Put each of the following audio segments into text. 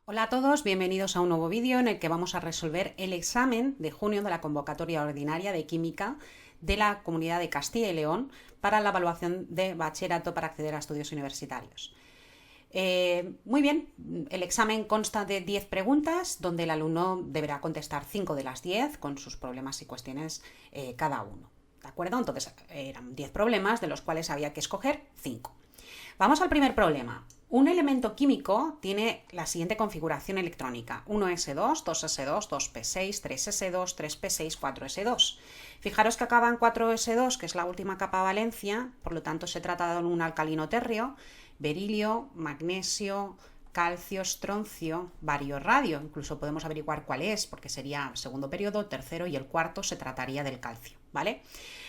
Hola a todos, bienvenidos a un nuevo vídeo en el que vamos a resolver el examen de junio de la convocatoria ordinaria de Química de la Comunidad de Castilla y León para la evaluación de bachillerato para acceder a estudios universitarios. Muy bien, el examen consta de 10 preguntas donde el alumno deberá contestar 5 de las 10 con sus problemas y cuestiones cada uno. ¿De acuerdo? Entonces eran 10 problemas de los cuales había que escoger 5. Vamos al primer problema. Un elemento químico tiene la siguiente configuración electrónica: 1s2, 2s2, 2p6, 3s2, 3p6, 4s2. Fijaros que acaba en 4s2, que es la última capa de valencia, por lo tanto se trata de un alcalino térreo, berilio, magnesio, calcio, estroncio, bario, radio. Incluso podemos averiguar cuál es, porque sería segundo periodo, tercero y el cuarto se trataría del calcio, ¿vale?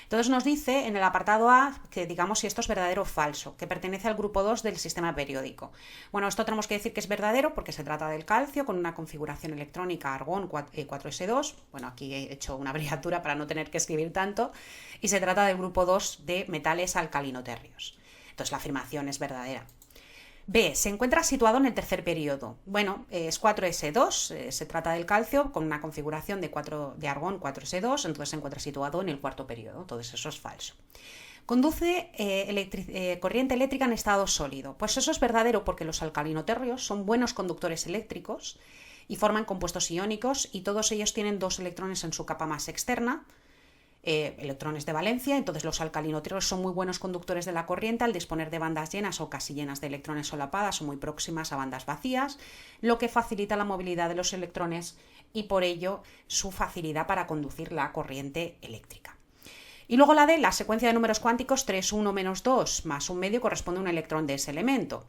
Entonces nos dice en el apartado A que digamos si esto es verdadero o falso, que pertenece al grupo 2 del sistema periódico. Bueno, esto tenemos que decir que es verdadero porque se trata del calcio con una configuración electrónica argón 4s2. Bueno, aquí he hecho una abreviatura para no tener que escribir tanto. Y se trata del grupo 2 de metales alcalino-térreos. Entonces la afirmación es verdadera. B. Se encuentra situado en el tercer periodo. Bueno, es 4s2, se trata del calcio con una configuración de argón 4s2, entonces se encuentra situado en el cuarto periodo, entonces eso es falso. Conduce corriente eléctrica en estado sólido. Pues eso es verdadero porque los alcalino-térreos son buenos conductores eléctricos y forman compuestos iónicos y todos ellos tienen 2 electrones en su capa más externa, electrones de valencia. Entonces los alcalino-térreos son muy buenos conductores de la corriente al disponer de bandas llenas o casi llenas de electrones solapadas o muy próximas a bandas vacías, lo que facilita la movilidad de los electrones y por ello su facilidad para conducir la corriente eléctrica. Y luego la D, la secuencia de números cuánticos 3, 1, menos 2 más un medio corresponde a un electrón de ese elemento.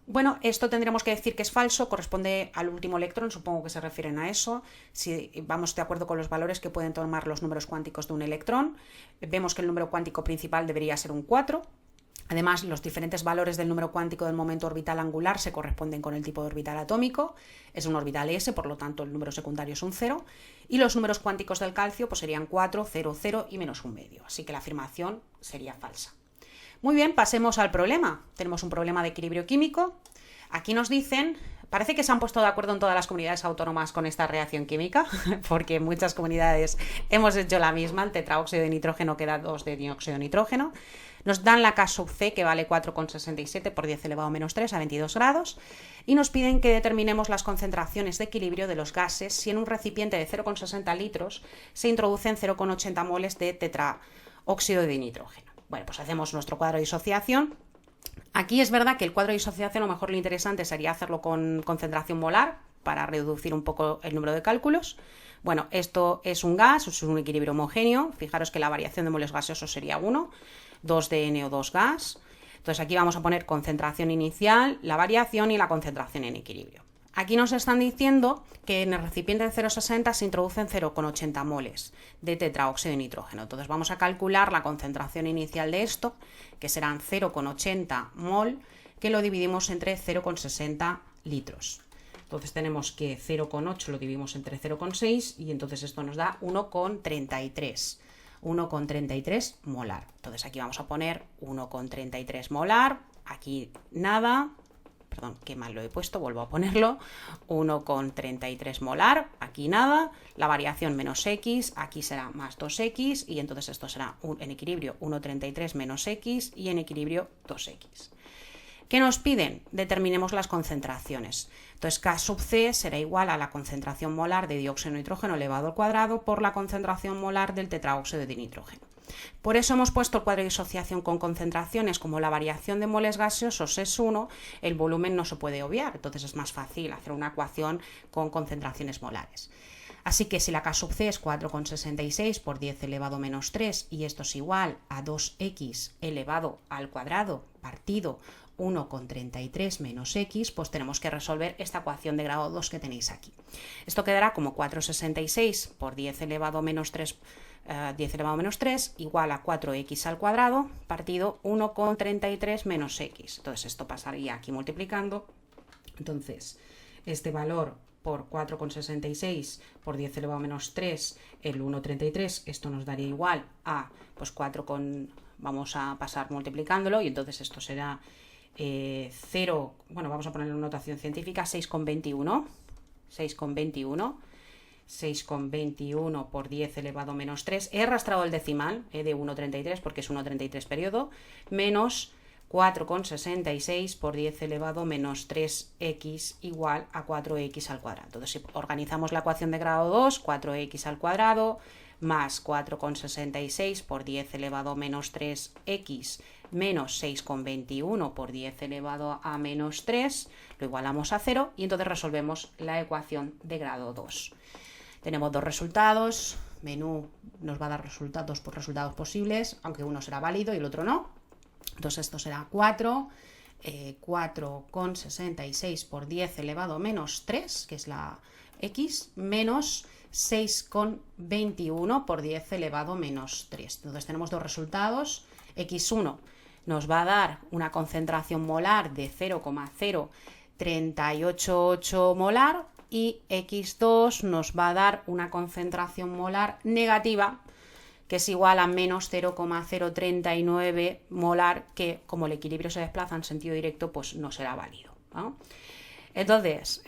Bueno, esto tendríamos que decir que es falso, corresponde al último electrón, supongo que se refieren a eso. Si vamos de acuerdo con los valores que pueden tomar los números cuánticos de un electrón, vemos que el número cuántico principal debería ser un 4. Además, los diferentes valores del número cuántico del momento orbital angular se corresponden con el tipo de orbital atómico. Es un orbital s, por lo tanto el número secundario es un 0. Y los números cuánticos del calcio pues serían 4, 0, 0 y menos un medio. Así que la afirmación sería falsa. Muy bien, pasemos al problema. Tenemos un problema de equilibrio químico. Aquí nos dicen, parece que se han puesto de acuerdo en todas las comunidades autónomas con esta reacción química, porque en muchas comunidades hemos hecho la misma. El tetraóxido de nitrógeno que da 2 de dióxido de nitrógeno. Nos dan la K sub C, que vale 4,67 por 10 elevado a menos 3 a 22 grados. Y nos piden que determinemos las concentraciones de equilibrio de los gases si en un recipiente de 0,60 litros se introducen 0,80 moles de tetraóxido de nitrógeno. Bueno, pues hacemos nuestro cuadro de disociación. Aquí es verdad que el cuadro de disociación a lo mejor lo interesante sería hacerlo con concentración molar para reducir un poco el número de cálculos. Bueno, esto es un gas, es un equilibrio homogéneo. Fijaros que la variación de moles gaseosos sería 1, 2 de NO2 gas. Entonces aquí vamos a poner concentración inicial, la variación y la concentración en equilibrio. Aquí nos están diciendo que en el recipiente de 0,60 se introducen 0,80 moles de tetraóxido de nitrógeno. Entonces vamos a calcular la concentración inicial de esto, que serán 0,80 mol, que lo dividimos entre 0,60 litros. Entonces tenemos que 0,8 lo dividimos entre 0,6 y entonces esto nos da 1,33. 1,33 molar. Entonces aquí vamos a poner 1,33 molar, aquí nada. Perdón, qué mal lo he puesto, vuelvo a ponerlo, 1,33 molar, aquí nada, la variación menos x, aquí será más 2x y entonces esto será en equilibrio 1,33 menos x y en equilibrio 2x. ¿Qué nos piden? Determinemos las concentraciones. Entonces K sub C será igual a la concentración molar de dióxido de nitrógeno elevado al cuadrado por la concentración molar del tetraóxido de nitrógeno. Por eso hemos puesto el cuadro de disociación con concentraciones. Como la variación de moles gaseosos es 1, el volumen no se puede obviar, entonces es más fácil hacer una ecuación con concentraciones molares. Así que si la K sub C es 4,66 por 10 elevado a menos 3 y esto es igual a 2x elevado al cuadrado partido 1,33 menos x, pues tenemos que resolver esta ecuación de grado 2 que tenéis aquí. Esto quedará como 4,66 por 10 elevado a menos 3 igual a 4x al cuadrado partido 1,33 menos x. Entonces esto pasaría aquí multiplicando. Entonces este valor por 4,66 por 10 elevado a menos 3, el 1,33, esto nos daría igual a pues 4 con, vamos a pasar multiplicándolo, y entonces esto será 0, bueno, vamos a ponerle una notación científica, 6,21, 6,21 por 10 elevado a menos 3, he arrastrado el decimal de 1,33 porque es 1,33 periodo, menos 4,66 por 10 elevado a menos 3x igual a 4x al cuadrado. Entonces, si organizamos la ecuación de grado 2, 4x al cuadrado más 4,66 por 10 elevado a menos 3x menos 6,21 por 10 elevado a menos 3, lo igualamos a 0 y entonces resolvemos la ecuación de grado 2. Tenemos dos resultados, menú nos va a dar resultados por resultados posibles, aunque uno será válido y el otro no. Entonces esto será 4,66 por 10 elevado a menos 3, que es la x, menos 6,21 por 10 elevado a menos 3. Entonces tenemos dos resultados. X1 nos va a dar una concentración molar de 0,0388 molar y X2 nos va a dar una concentración molar negativa, que es igual a menos 0,039 molar, que como el equilibrio se desplaza en sentido directo, pues no será válido, ¿no? Entonces,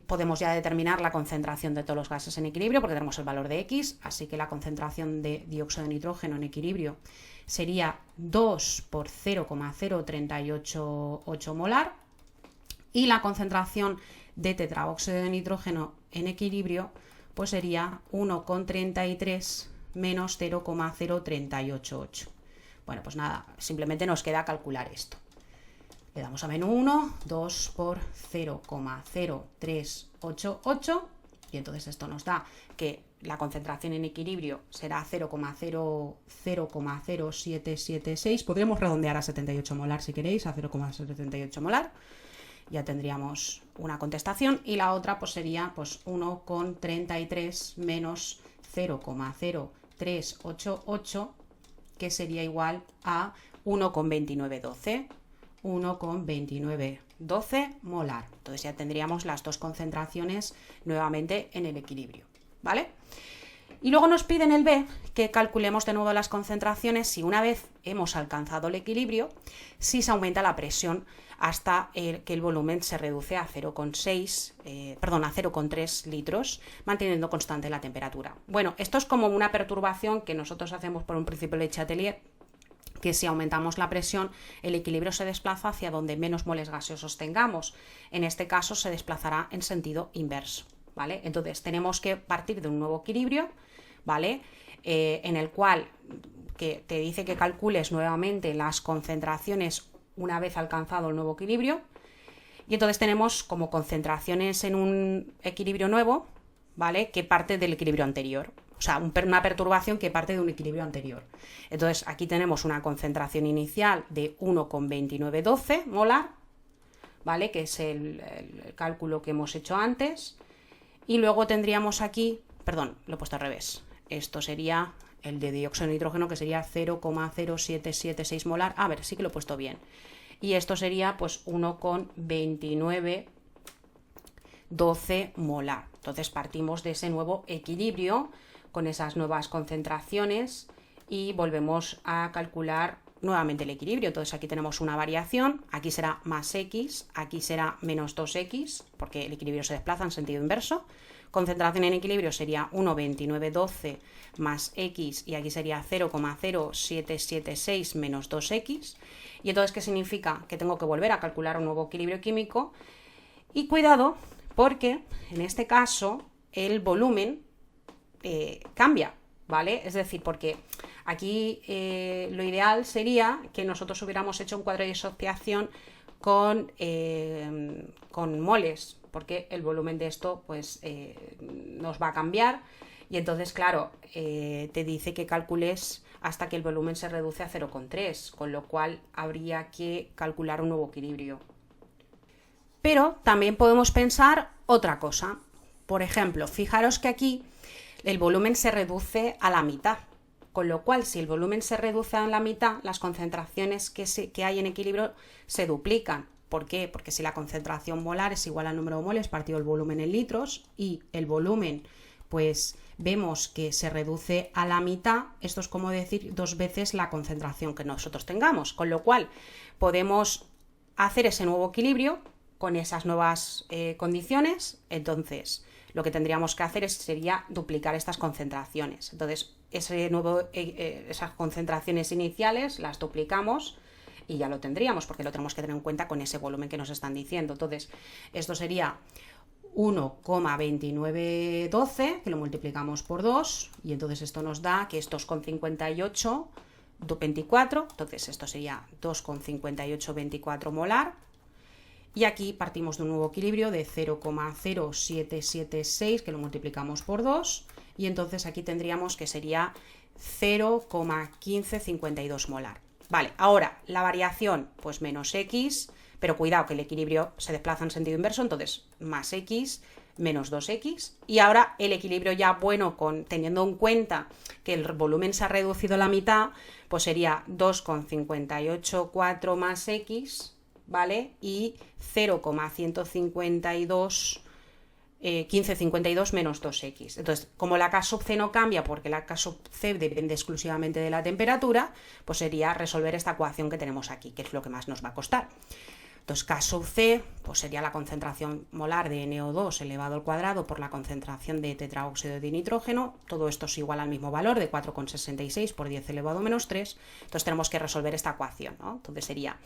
podemos ya determinar la concentración de todos los gases en equilibrio porque tenemos el valor de X, así que la concentración de dióxido de nitrógeno en equilibrio sería 2 por 0,0388 molar, y la concentración de tetraóxido de nitrógeno en equilibrio pues sería 1,33 menos 0,0388. Bueno, pues nada, simplemente nos queda calcular esto. Le damos a menú 1, 2 por 0,0388, y entonces esto nos da que la concentración en equilibrio será 0,0776. Podríamos redondear a 78 molar si queréis, a 0,78 molar. Ya tendríamos una contestación, y la otra pues sería pues 1,33 menos 0,0388, que sería igual a 1,2912. 1,2912 molar. Entonces ya tendríamos las dos concentraciones nuevamente en el equilibrio, ¿vale? Y luego nos piden el B que calculemos de nuevo las concentraciones si una vez hemos alcanzado el equilibrio, si se aumenta la presión hasta que el volumen se reduce a 0,3 litros, manteniendo constante la temperatura. Bueno, esto es como una perturbación que nosotros hacemos por un principio de Chatelier, que si aumentamos la presión, el equilibrio se desplaza hacia donde menos moles gaseosos tengamos. En este caso se desplazará en sentido inverso, ¿vale? Entonces tenemos que partir de un nuevo equilibrio, ¿vale? En el cual que te dice que calcules nuevamente las concentraciones una vez alcanzado el nuevo equilibrio, y entonces tenemos como concentraciones en un equilibrio nuevo, ¿vale? Que parte del equilibrio anterior. O sea, una perturbación que parte de un equilibrio anterior. Entonces, aquí tenemos una concentración inicial de 1,2912 molar, ¿vale? Que es el cálculo que hemos hecho antes. Y luego tendríamos aquí, perdón, lo he puesto al revés. Esto sería el de dióxido de nitrógeno, que sería 0,0776 molar. A ver, sí que lo he puesto bien. Y esto sería pues 1,2912 molar. Entonces partimos de ese nuevo equilibrio con esas nuevas concentraciones y volvemos a calcular nuevamente el equilibrio. Entonces aquí tenemos una variación, aquí será más x, aquí será menos 2x, porque el equilibrio se desplaza en sentido inverso. Concentración en equilibrio sería 1,2912 más x, y aquí sería 0,0776 menos 2x. Y entonces, ¿qué significa? Que tengo que volver a calcular un nuevo equilibrio químico. Y cuidado, porque en este caso el volumen cambia, ¿vale? Es decir, porque aquí lo ideal sería que nosotros hubiéramos hecho un cuadro de disociación con moles, porque el volumen de esto pues nos va a cambiar, y entonces claro, te dice que calcules hasta que el volumen se reduce a 0,3, con lo cual habría que calcular un nuevo equilibrio. Pero también podemos pensar otra cosa. Por ejemplo, fijaros que aquí el volumen se reduce a la mitad, con lo cual si el volumen se reduce a la mitad, las concentraciones que hay en equilibrio se duplican, ¿Por qué? Porque si la concentración molar es igual al número de moles partido el volumen en litros y el volumen pues vemos que se reduce a la mitad, esto es como decir 2 veces la concentración que nosotros tengamos, con lo cual podemos hacer ese nuevo equilibrio con esas nuevas condiciones. Entonces lo que tendríamos que hacer sería duplicar estas concentraciones. Entonces esas concentraciones iniciales las duplicamos y ya lo tendríamos, porque lo tenemos que tener en cuenta con ese volumen que nos están diciendo. Entonces esto sería 1,2912, que lo multiplicamos por 2, y entonces esto nos da que esto es con 58,24, entonces esto sería 2,5824 molar, y aquí partimos de un nuevo equilibrio de 0,0776, que lo multiplicamos por 2, y entonces aquí tendríamos que sería 0,1552 molar. Vale, ahora la variación, pues menos x, pero cuidado que el equilibrio se desplaza en sentido inverso, entonces más x menos 2x. Y ahora el equilibrio ya bueno, teniendo en cuenta que el volumen se ha reducido a la mitad, pues sería 2,584 más x, ¿vale? Y 0,152 1552 menos 2x. Entonces, como la K sub C no cambia porque la K sub C depende exclusivamente de la temperatura, pues sería resolver esta ecuación que tenemos aquí, que es lo que más nos va a costar. Entonces, K sub C pues sería la concentración molar de NO2 elevado al cuadrado por la concentración de tetraóxido de nitrógeno. Todo esto es igual al mismo valor de 4,66 por 10 elevado a menos 3. Entonces tenemos que resolver esta ecuación, ¿no? Entonces sería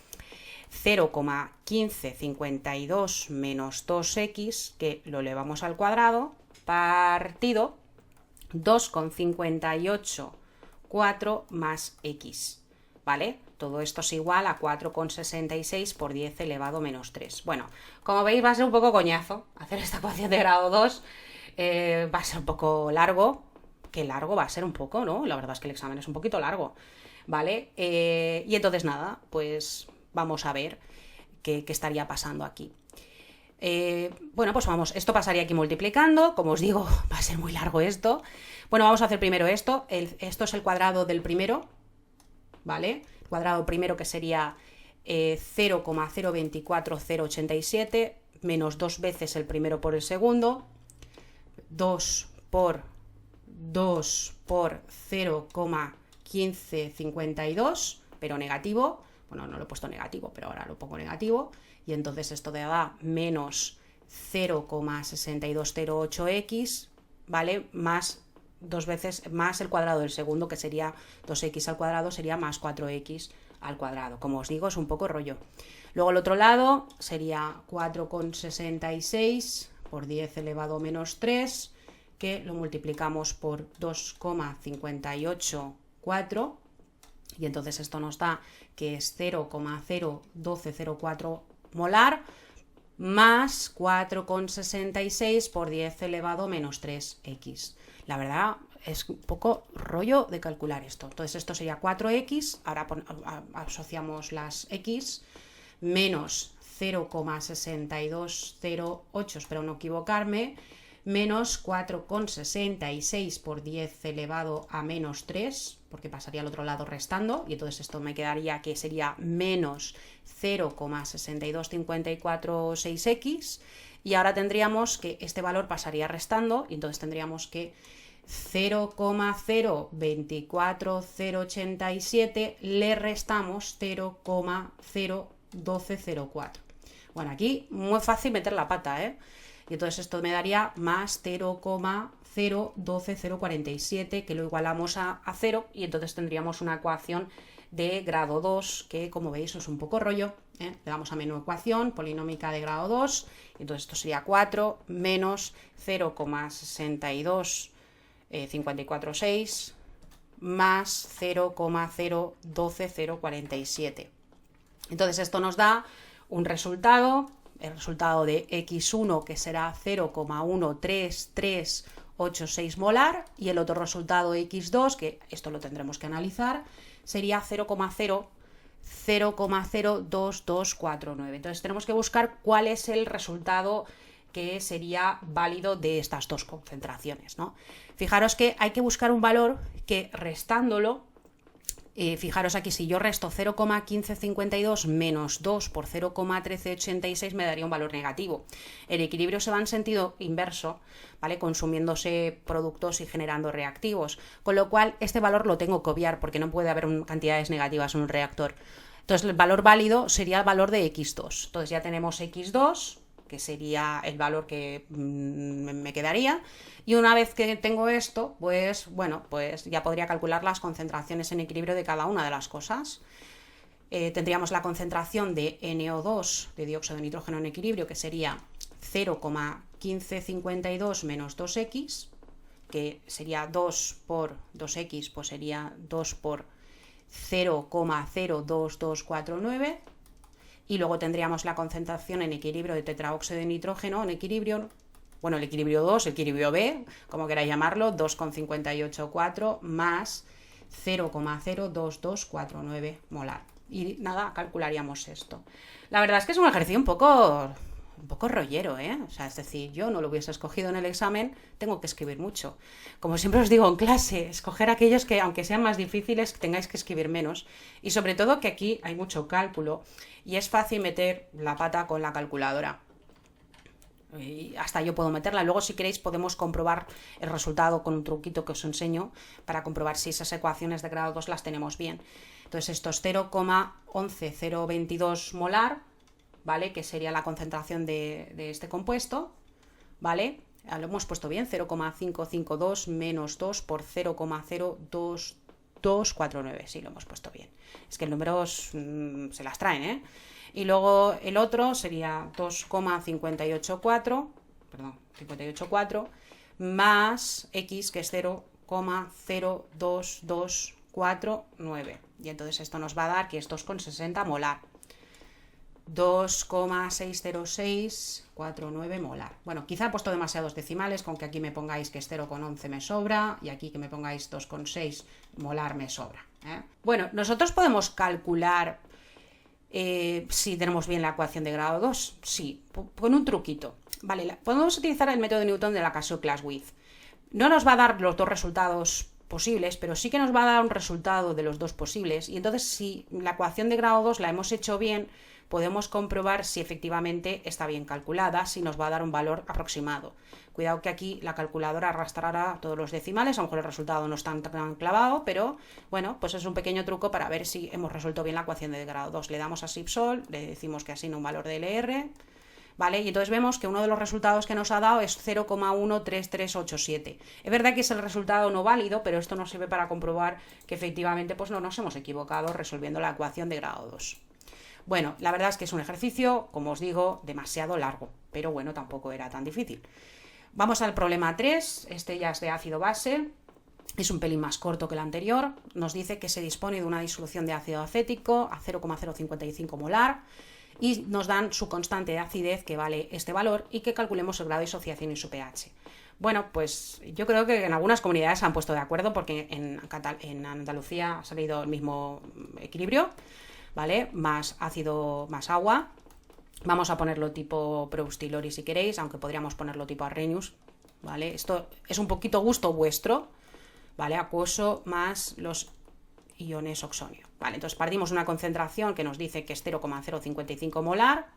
0,1552 menos 2x, que lo elevamos al cuadrado, partido 2,584 más x, ¿vale? Todo esto es igual a 4,66 por 10 elevado a menos 3. Bueno, como veis va a ser un poco coñazo hacer esta ecuación de grado 2, va a ser un poco largo, que largo va a ser un poco, ¿no? La verdad es que el examen es un poquito largo, ¿vale? Y entonces nada, pues vamos a ver qué estaría pasando aquí. Bueno, pues vamos, esto pasaría aquí multiplicando, como os digo, va a ser muy largo esto. Bueno, vamos a hacer primero esto, esto es el cuadrado del primero, ¿vale? El cuadrado primero que sería 0,024087 menos 2 veces el primero por el segundo, 2 por 0,1552, pero negativo. Bueno, no lo he puesto negativo, pero ahora lo pongo negativo. Y entonces esto te da menos 0,6208x, ¿vale? Más 2 veces, más el cuadrado del segundo, que sería 2x al cuadrado, sería más 4x al cuadrado. Como os digo, es un poco rollo. Luego el otro lado sería 4,66 por 10 elevado a menos 3, que lo multiplicamos por 2,584. Y entonces esto nos da que es 0,01204 molar más 4,66 por 10 elevado a menos 3x. La verdad es un poco rollo de calcular esto. Entonces esto sería 4x, ahora asociamos las x, menos 0,6208, espero no equivocarme, menos 4,66 por 10 elevado a menos 3, porque pasaría al otro lado restando, y entonces esto me quedaría que sería menos 0,62546x, y ahora tendríamos que este valor pasaría restando, y entonces tendríamos que 0,024087 le restamos 0,01204. Bueno, aquí muy fácil meter la pata, ¿eh? Y entonces esto me daría más 0,012047, que lo igualamos a 0, y entonces tendríamos una ecuación de grado 2, que como veis es un poco rollo, ¿eh? Le damos a menú ecuación polinómica de grado 2, y entonces esto sería 4 menos 0,62546 más 0,012047. Entonces esto nos da un resultado, el resultado de x1, que será 0,13386 molar, y el otro resultado x2, que esto lo tendremos que analizar, sería 0,02249. Entonces tenemos que buscar cuál es el resultado que sería válido de estas dos concentraciones, ¿no? Fijaros que hay que buscar un valor que restándolo Fijaros aquí, si yo resto 0,1552 menos 2 por 0,1386 me daría un valor negativo. El equilibrio se va en sentido inverso, ¿vale? Consumiéndose productos y generando reactivos, con lo cual este valor lo tengo que obviar porque no puede haber cantidades negativas en un reactor. Entonces el valor válido sería el valor de x2. Entonces ya tenemos x2, que sería el valor que me quedaría, y una vez que tengo esto, pues bueno, pues ya podría calcular las concentraciones en equilibrio de cada una de las cosas. Tendríamos la concentración de NO2, de dióxido de nitrógeno en equilibrio, que sería 0,1552 menos 2x, que sería 2 por 2x, pues sería 2 por 0,02249, y luego tendríamos la concentración en equilibrio de tetraóxido de nitrógeno en equilibrio, bueno, el equilibrio 2, el equilibrio B, como queráis llamarlo, 2,584 más 0,02249 molar. Y nada, calcularíamos esto. La verdad es que es un ejercicio un poco rollero, ¿eh? O sea, es decir, yo no lo hubiese escogido en el examen, tengo que escribir mucho. Como siempre os digo en clase, escoger aquellos que, aunque sean más difíciles, tengáis que escribir menos. Y sobre todo que aquí hay mucho cálculo y es fácil meter la pata con la calculadora. Y hasta yo puedo meterla. Luego, si queréis, podemos comprobar el resultado con un truquito que os enseño para comprobar si esas ecuaciones de grado 2 las tenemos bien. Entonces, esto es 0,11022 molar, ¿vale? Que sería la concentración de este compuesto, ¿vale? Lo hemos puesto bien, 0,552 menos 2 por 0,02249, sí, lo hemos puesto bien. Es que el número se las traen, ¿eh? Y luego el otro sería 2,584 más x, que es 0,02249. Y entonces esto nos va a dar que es 2,60 molar. 2,60649 molar. Bueno, quizá he puesto demasiados decimales, con que aquí me pongáis que es 0,11 me sobra y aquí que me pongáis 2,6 molar me sobra, ¿eh? Bueno, nosotros podemos calcular si tenemos bien la ecuación de grado 2, sí, con un truquito. Vale, podemos utilizar el método de Newton de la Casio-Clapeyron. No nos va a dar los dos resultados posibles, pero sí que nos va a dar un resultado de los dos posibles. Y entonces, si la ecuación de grado 2 la hemos hecho bien, podemos comprobar si efectivamente está bien calculada, si nos va a dar un valor aproximado. Cuidado que aquí la calculadora arrastrará todos los decimales, a lo mejor el resultado no está tan clavado, pero bueno, pues es un pequeño truco para ver si hemos resuelto bien la ecuación de grado 2. Le damos a SIP-SOL, le decimos que asigna un valor de LR, ¿vale? Y entonces vemos que uno de los resultados que nos ha dado es 0,13387. Es verdad que es el resultado no válido, pero esto nos sirve para comprobar que efectivamente pues no nos hemos equivocado resolviendo la ecuación de grado 2. Bueno, la verdad es que es un ejercicio, como os digo, demasiado largo, pero bueno, tampoco era tan difícil. Vamos al problema 3, este ya es de ácido base, es un pelín más corto que el anterior. Nos dice que se dispone de una disolución de ácido acético a 0,055 molar y nos dan su constante de acidez, que vale este valor, y que calculemos el grado de disociación y su pH. Bueno, pues yo creo que en algunas comunidades se han puesto de acuerdo porque en Andalucía ha salido el mismo equilibrio, ¿vale? Más ácido, más agua. Vamos a ponerlo tipo Proust y Lori si queréis, aunque podríamos ponerlo tipo Arrhenius, ¿vale? Esto es un poquito gusto vuestro, ¿vale? Acuoso más los iones oxonio. Vale, entonces partimos una concentración que nos dice que es 0,055 molar.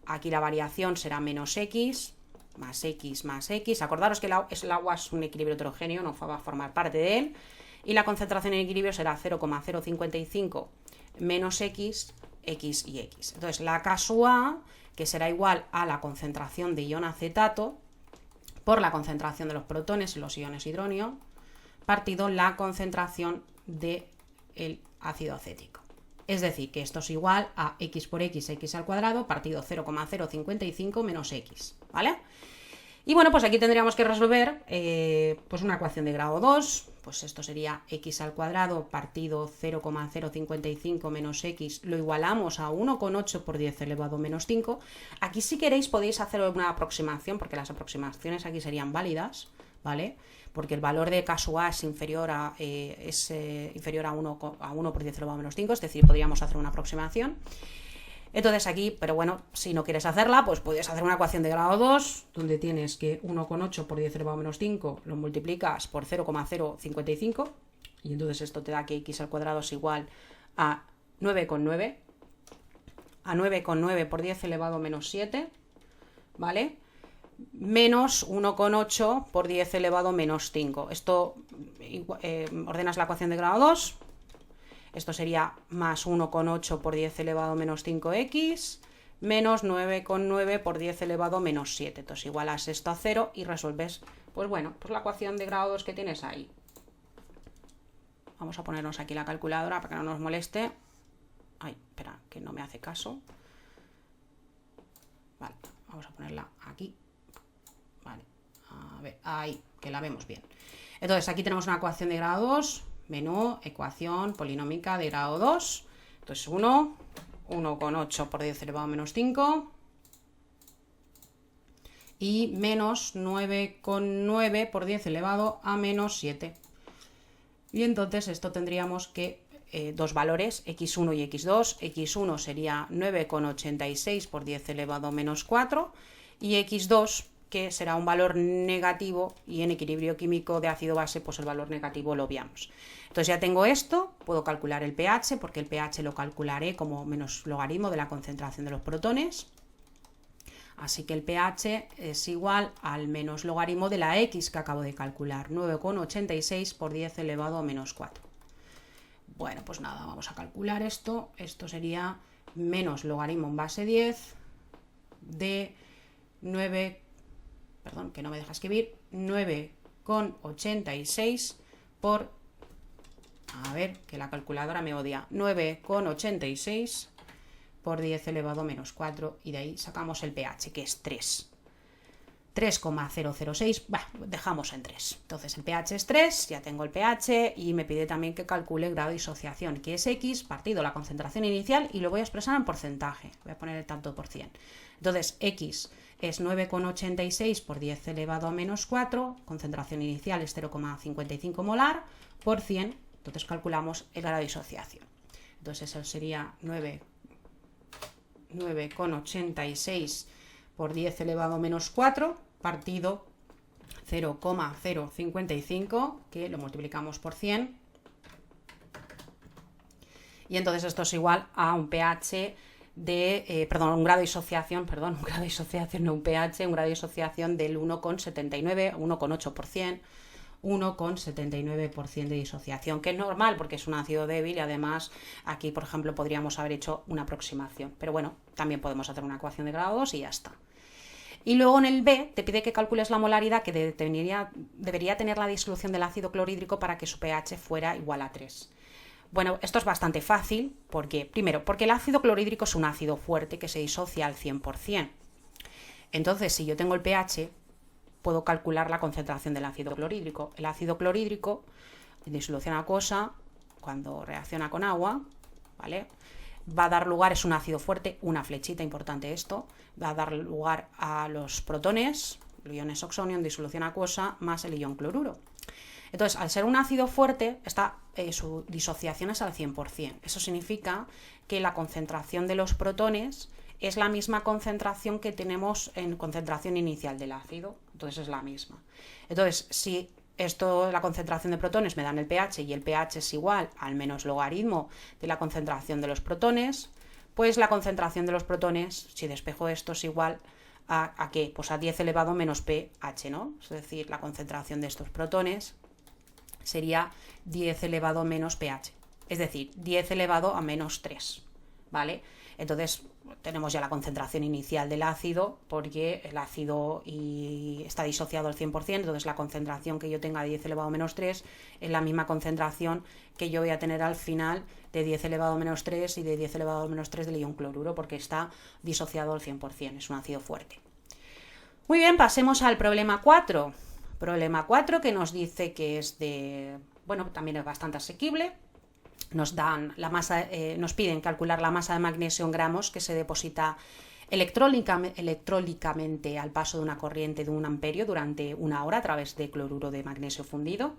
Aquí la variación será menos x, más x, más x. Acordaros que el agua es un equilibrio heterogéneo, no va a formar parte de él. Y la concentración en equilibrio será 0,055 menos x, x y x. Entonces la K-A, que será igual a la concentración de ion acetato por la concentración de los protones en los iones hidronio, partido la concentración del ácido acético. Es decir, que esto es igual a x por x al cuadrado partido 0,055 menos x, ¿vale? Y bueno, pues aquí tendríamos que resolver pues una ecuación de grado 2, pues esto sería x al cuadrado partido 0,055 menos x, lo igualamos a 1,8 por 10 elevado a menos 5. Aquí si queréis podéis hacer una aproximación, porque las aproximaciones aquí serían válidas, ¿vale? Porque el valor de K-A es inferior a 1 por 10 elevado a menos 5, es decir, podríamos hacer una aproximación. Entonces aquí, pero bueno, si no quieres hacerla, pues puedes hacer una ecuación de grado 2, donde tienes que 1,8 por 10 elevado a menos 5 lo multiplicas por 0,055 y entonces esto te da que x al cuadrado es igual a 9,9, a 9,9 por 10 elevado a menos 7, ¿vale? Menos 1,8 por 10 elevado a menos 5. Esto ordenas la ecuación de grado 2. Esto sería más 1,8 por 10 elevado a menos 5x, menos 9,9 por 10 elevado a menos 7. Entonces igualas esto a 0 y resuelves, pues bueno, pues la ecuación de grado 2 que tienes ahí. Vamos a ponernos aquí la calculadora para que no nos moleste. Ay, espera, que no me hace caso. Vale, vamos a ponerla aquí. Vale, a ver, ahí, que la vemos bien. Entonces aquí tenemos una ecuación de grado 2, menú, ecuación polinómica de grado 2. Entonces 1,8 por 10 elevado a menos 5 y menos 9,9 por 10 elevado a menos 7. Y entonces esto tendríamos que dos valores, x1 y x2. x1 sería 9,86 por 10 elevado a menos 4 y x2, que será un valor negativo, y en equilibrio químico de ácido-base pues el valor negativo lo obviamos. Entonces ya tengo esto, puedo calcular el pH, porque el pH lo calcularé como menos logaritmo de la concentración de los protones. Así que el pH es igual al menos logaritmo de la x que acabo de calcular, 9,86 por 10 elevado a menos 4. Bueno, pues nada, vamos a calcular esto. Esto sería menos logaritmo en base 10 de 9, perdón, que no me deja escribir, 9,86 por, a ver, que la calculadora me odia, 9,86 por 10 elevado a menos 4, y de ahí sacamos el pH, que es 3. 3,006, dejamos en 3. Entonces el pH es 3, ya tengo el pH, y me pide también que calcule el grado de disociación, que es x partido la concentración inicial, y lo voy a expresar en porcentaje. Voy a poner el tanto por cien. Entonces x es 9,86 por 10 elevado a menos 4, concentración inicial es 0,55 molar, por 100, entonces calculamos el grado de disociación. Entonces eso sería 9,86 por 10 elevado a menos 4 partido 0,055, que lo multiplicamos por 100, y entonces esto es igual a un pH de, un grado de disociación, un grado de disociación, no un pH, un grado de disociación del 1,79, 1,8%, 1,79% de disociación, que es normal porque es un ácido débil, y además aquí, por ejemplo, podríamos haber hecho una aproximación, pero bueno, también podemos hacer una ecuación de grado 2 y ya está. Y luego en el B te pide que calcules la molaridad que debería tener la disolución del ácido clorhídrico para que su pH fuera igual a 3. Bueno, esto es bastante fácil, primero, porque el ácido clorhídrico es un ácido fuerte que se disocia al 100%. Entonces, si yo tengo el pH, puedo calcular la concentración del ácido clorhídrico. El ácido clorhídrico, en disolución acuosa, cuando reacciona con agua, ¿vale?, va a dar lugar, es un ácido fuerte, una flechita importante esto, va a dar lugar a los protones, los iones oxonio en disolución acuosa, más el ion cloruro. Entonces, al ser un ácido fuerte, su disociación es al 100%. Eso significa que la concentración de los protones es la misma concentración que tenemos en concentración inicial del ácido. Entonces es la misma. Entonces, si la concentración de protones me dan el pH, y el pH es igual al menos logaritmo de la concentración de los protones, pues la concentración de los protones, si despejo esto, es igual ¿a qué? Pues a 10 elevado menos pH, ¿no? Es decir, la concentración de estos protones sería 10 elevado menos pH, es decir, 10 elevado a menos 3, ¿vale? Entonces tenemos ya la concentración inicial del ácido, porque el ácido está disociado al 100%, entonces la concentración que yo tenga de 10 elevado a menos 3 es la misma concentración que yo voy a tener al final de 10 elevado a menos 3 y de 10 elevado a menos 3 del ion cloruro, porque está disociado al 100%, es un ácido fuerte. Muy bien, pasemos al problema 4. Problema 4, que nos dice que es también es bastante asequible. Nos dan la masa, nos piden calcular la masa de magnesio en gramos que se deposita electrólicamente al paso de una corriente de 1 amperio durante 1 hora a través de cloruro de magnesio fundido.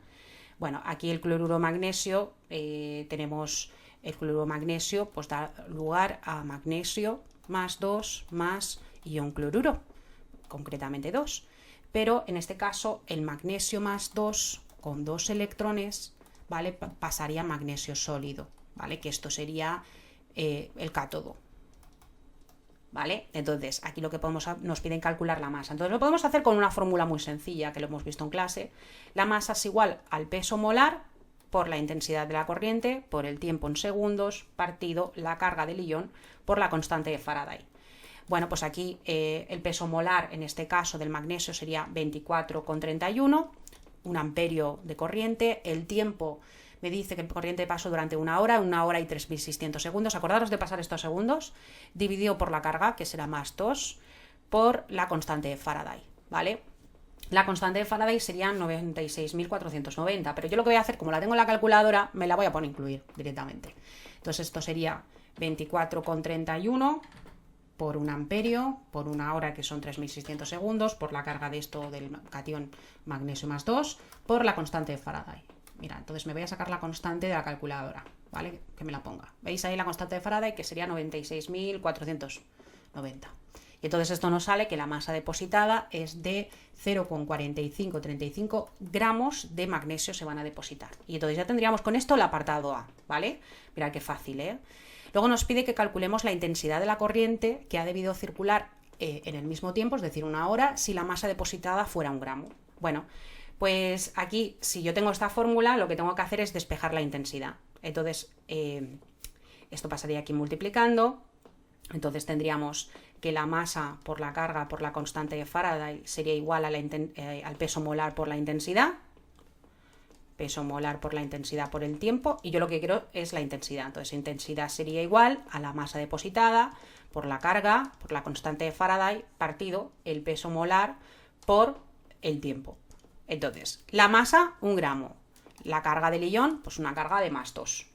Bueno, aquí el cloruro magnesio, tenemos el cloruro magnesio, pues da lugar a magnesio más 2 más ion cloruro, concretamente 2. Pero en este caso el magnesio más 2 con 2 electrones ¿vale? Pasaría a magnesio sólido, ¿vale? Que esto sería el cátodo, ¿vale? Entonces, aquí lo que nos piden calcular la masa. Entonces, lo podemos hacer con una fórmula muy sencilla, que lo hemos visto en clase. La masa es igual al peso molar por la intensidad de la corriente, por el tiempo en segundos, partido la carga del ion por la constante de Faraday. Bueno, pues aquí el peso molar, en este caso del magnesio, sería 24,31, un amperio de corriente. El tiempo me dice que el corriente pasó durante 1 hora y 3.600 segundos. Acordaros de pasar estos segundos, dividido por la carga, que será más 2, por la constante de Faraday, ¿vale? La constante de Faraday sería 96.490, pero yo lo que voy a hacer, como la tengo en la calculadora, me la voy a poner a incluir directamente. Entonces esto sería 24,31 por 1 amperio, por 1 hora, que son 3.600 segundos, por la carga de esto del catión magnesio más 2, por la constante de Faraday. Mira, entonces me voy a sacar la constante de la calculadora, ¿vale? Que me la ponga. ¿Veis ahí la constante de Faraday? Que sería 96.490. Y entonces esto nos sale que la masa depositada es de 0,4535 gramos de magnesio se van a depositar. Y entonces ya tendríamos con esto el apartado A, ¿vale? Mirad qué fácil, ¿eh? Luego nos pide que calculemos la intensidad de la corriente que ha debido circular en el mismo tiempo, es decir, 1 hora, si la masa depositada fuera 1 gramo. Bueno, pues aquí, si yo tengo esta fórmula, lo que tengo que hacer es despejar la intensidad. Entonces, esto pasaría aquí multiplicando. Entonces tendríamos que la masa por la carga por la constante de Faraday sería igual al peso molar por la intensidad. Peso molar por la intensidad por el tiempo, y yo lo que quiero es la intensidad. Entonces intensidad sería igual a la masa depositada por la carga por la constante de Faraday partido el peso molar por el tiempo. Entonces, la masa 1 gramo, la carga del ion, pues una carga de más 2,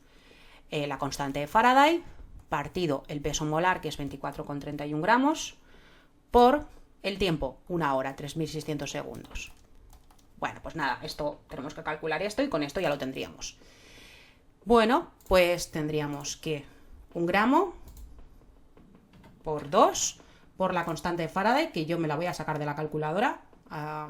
la constante de Faraday partido el peso molar, que es 24,31 gramos, por el tiempo, 1 hora, 3.600 segundos. Bueno, pues nada, esto tenemos que calcular esto y con esto ya lo tendríamos. Bueno, pues tendríamos que 1 gramo por 2 por la constante de Faraday, que yo me la voy a sacar de la calculadora,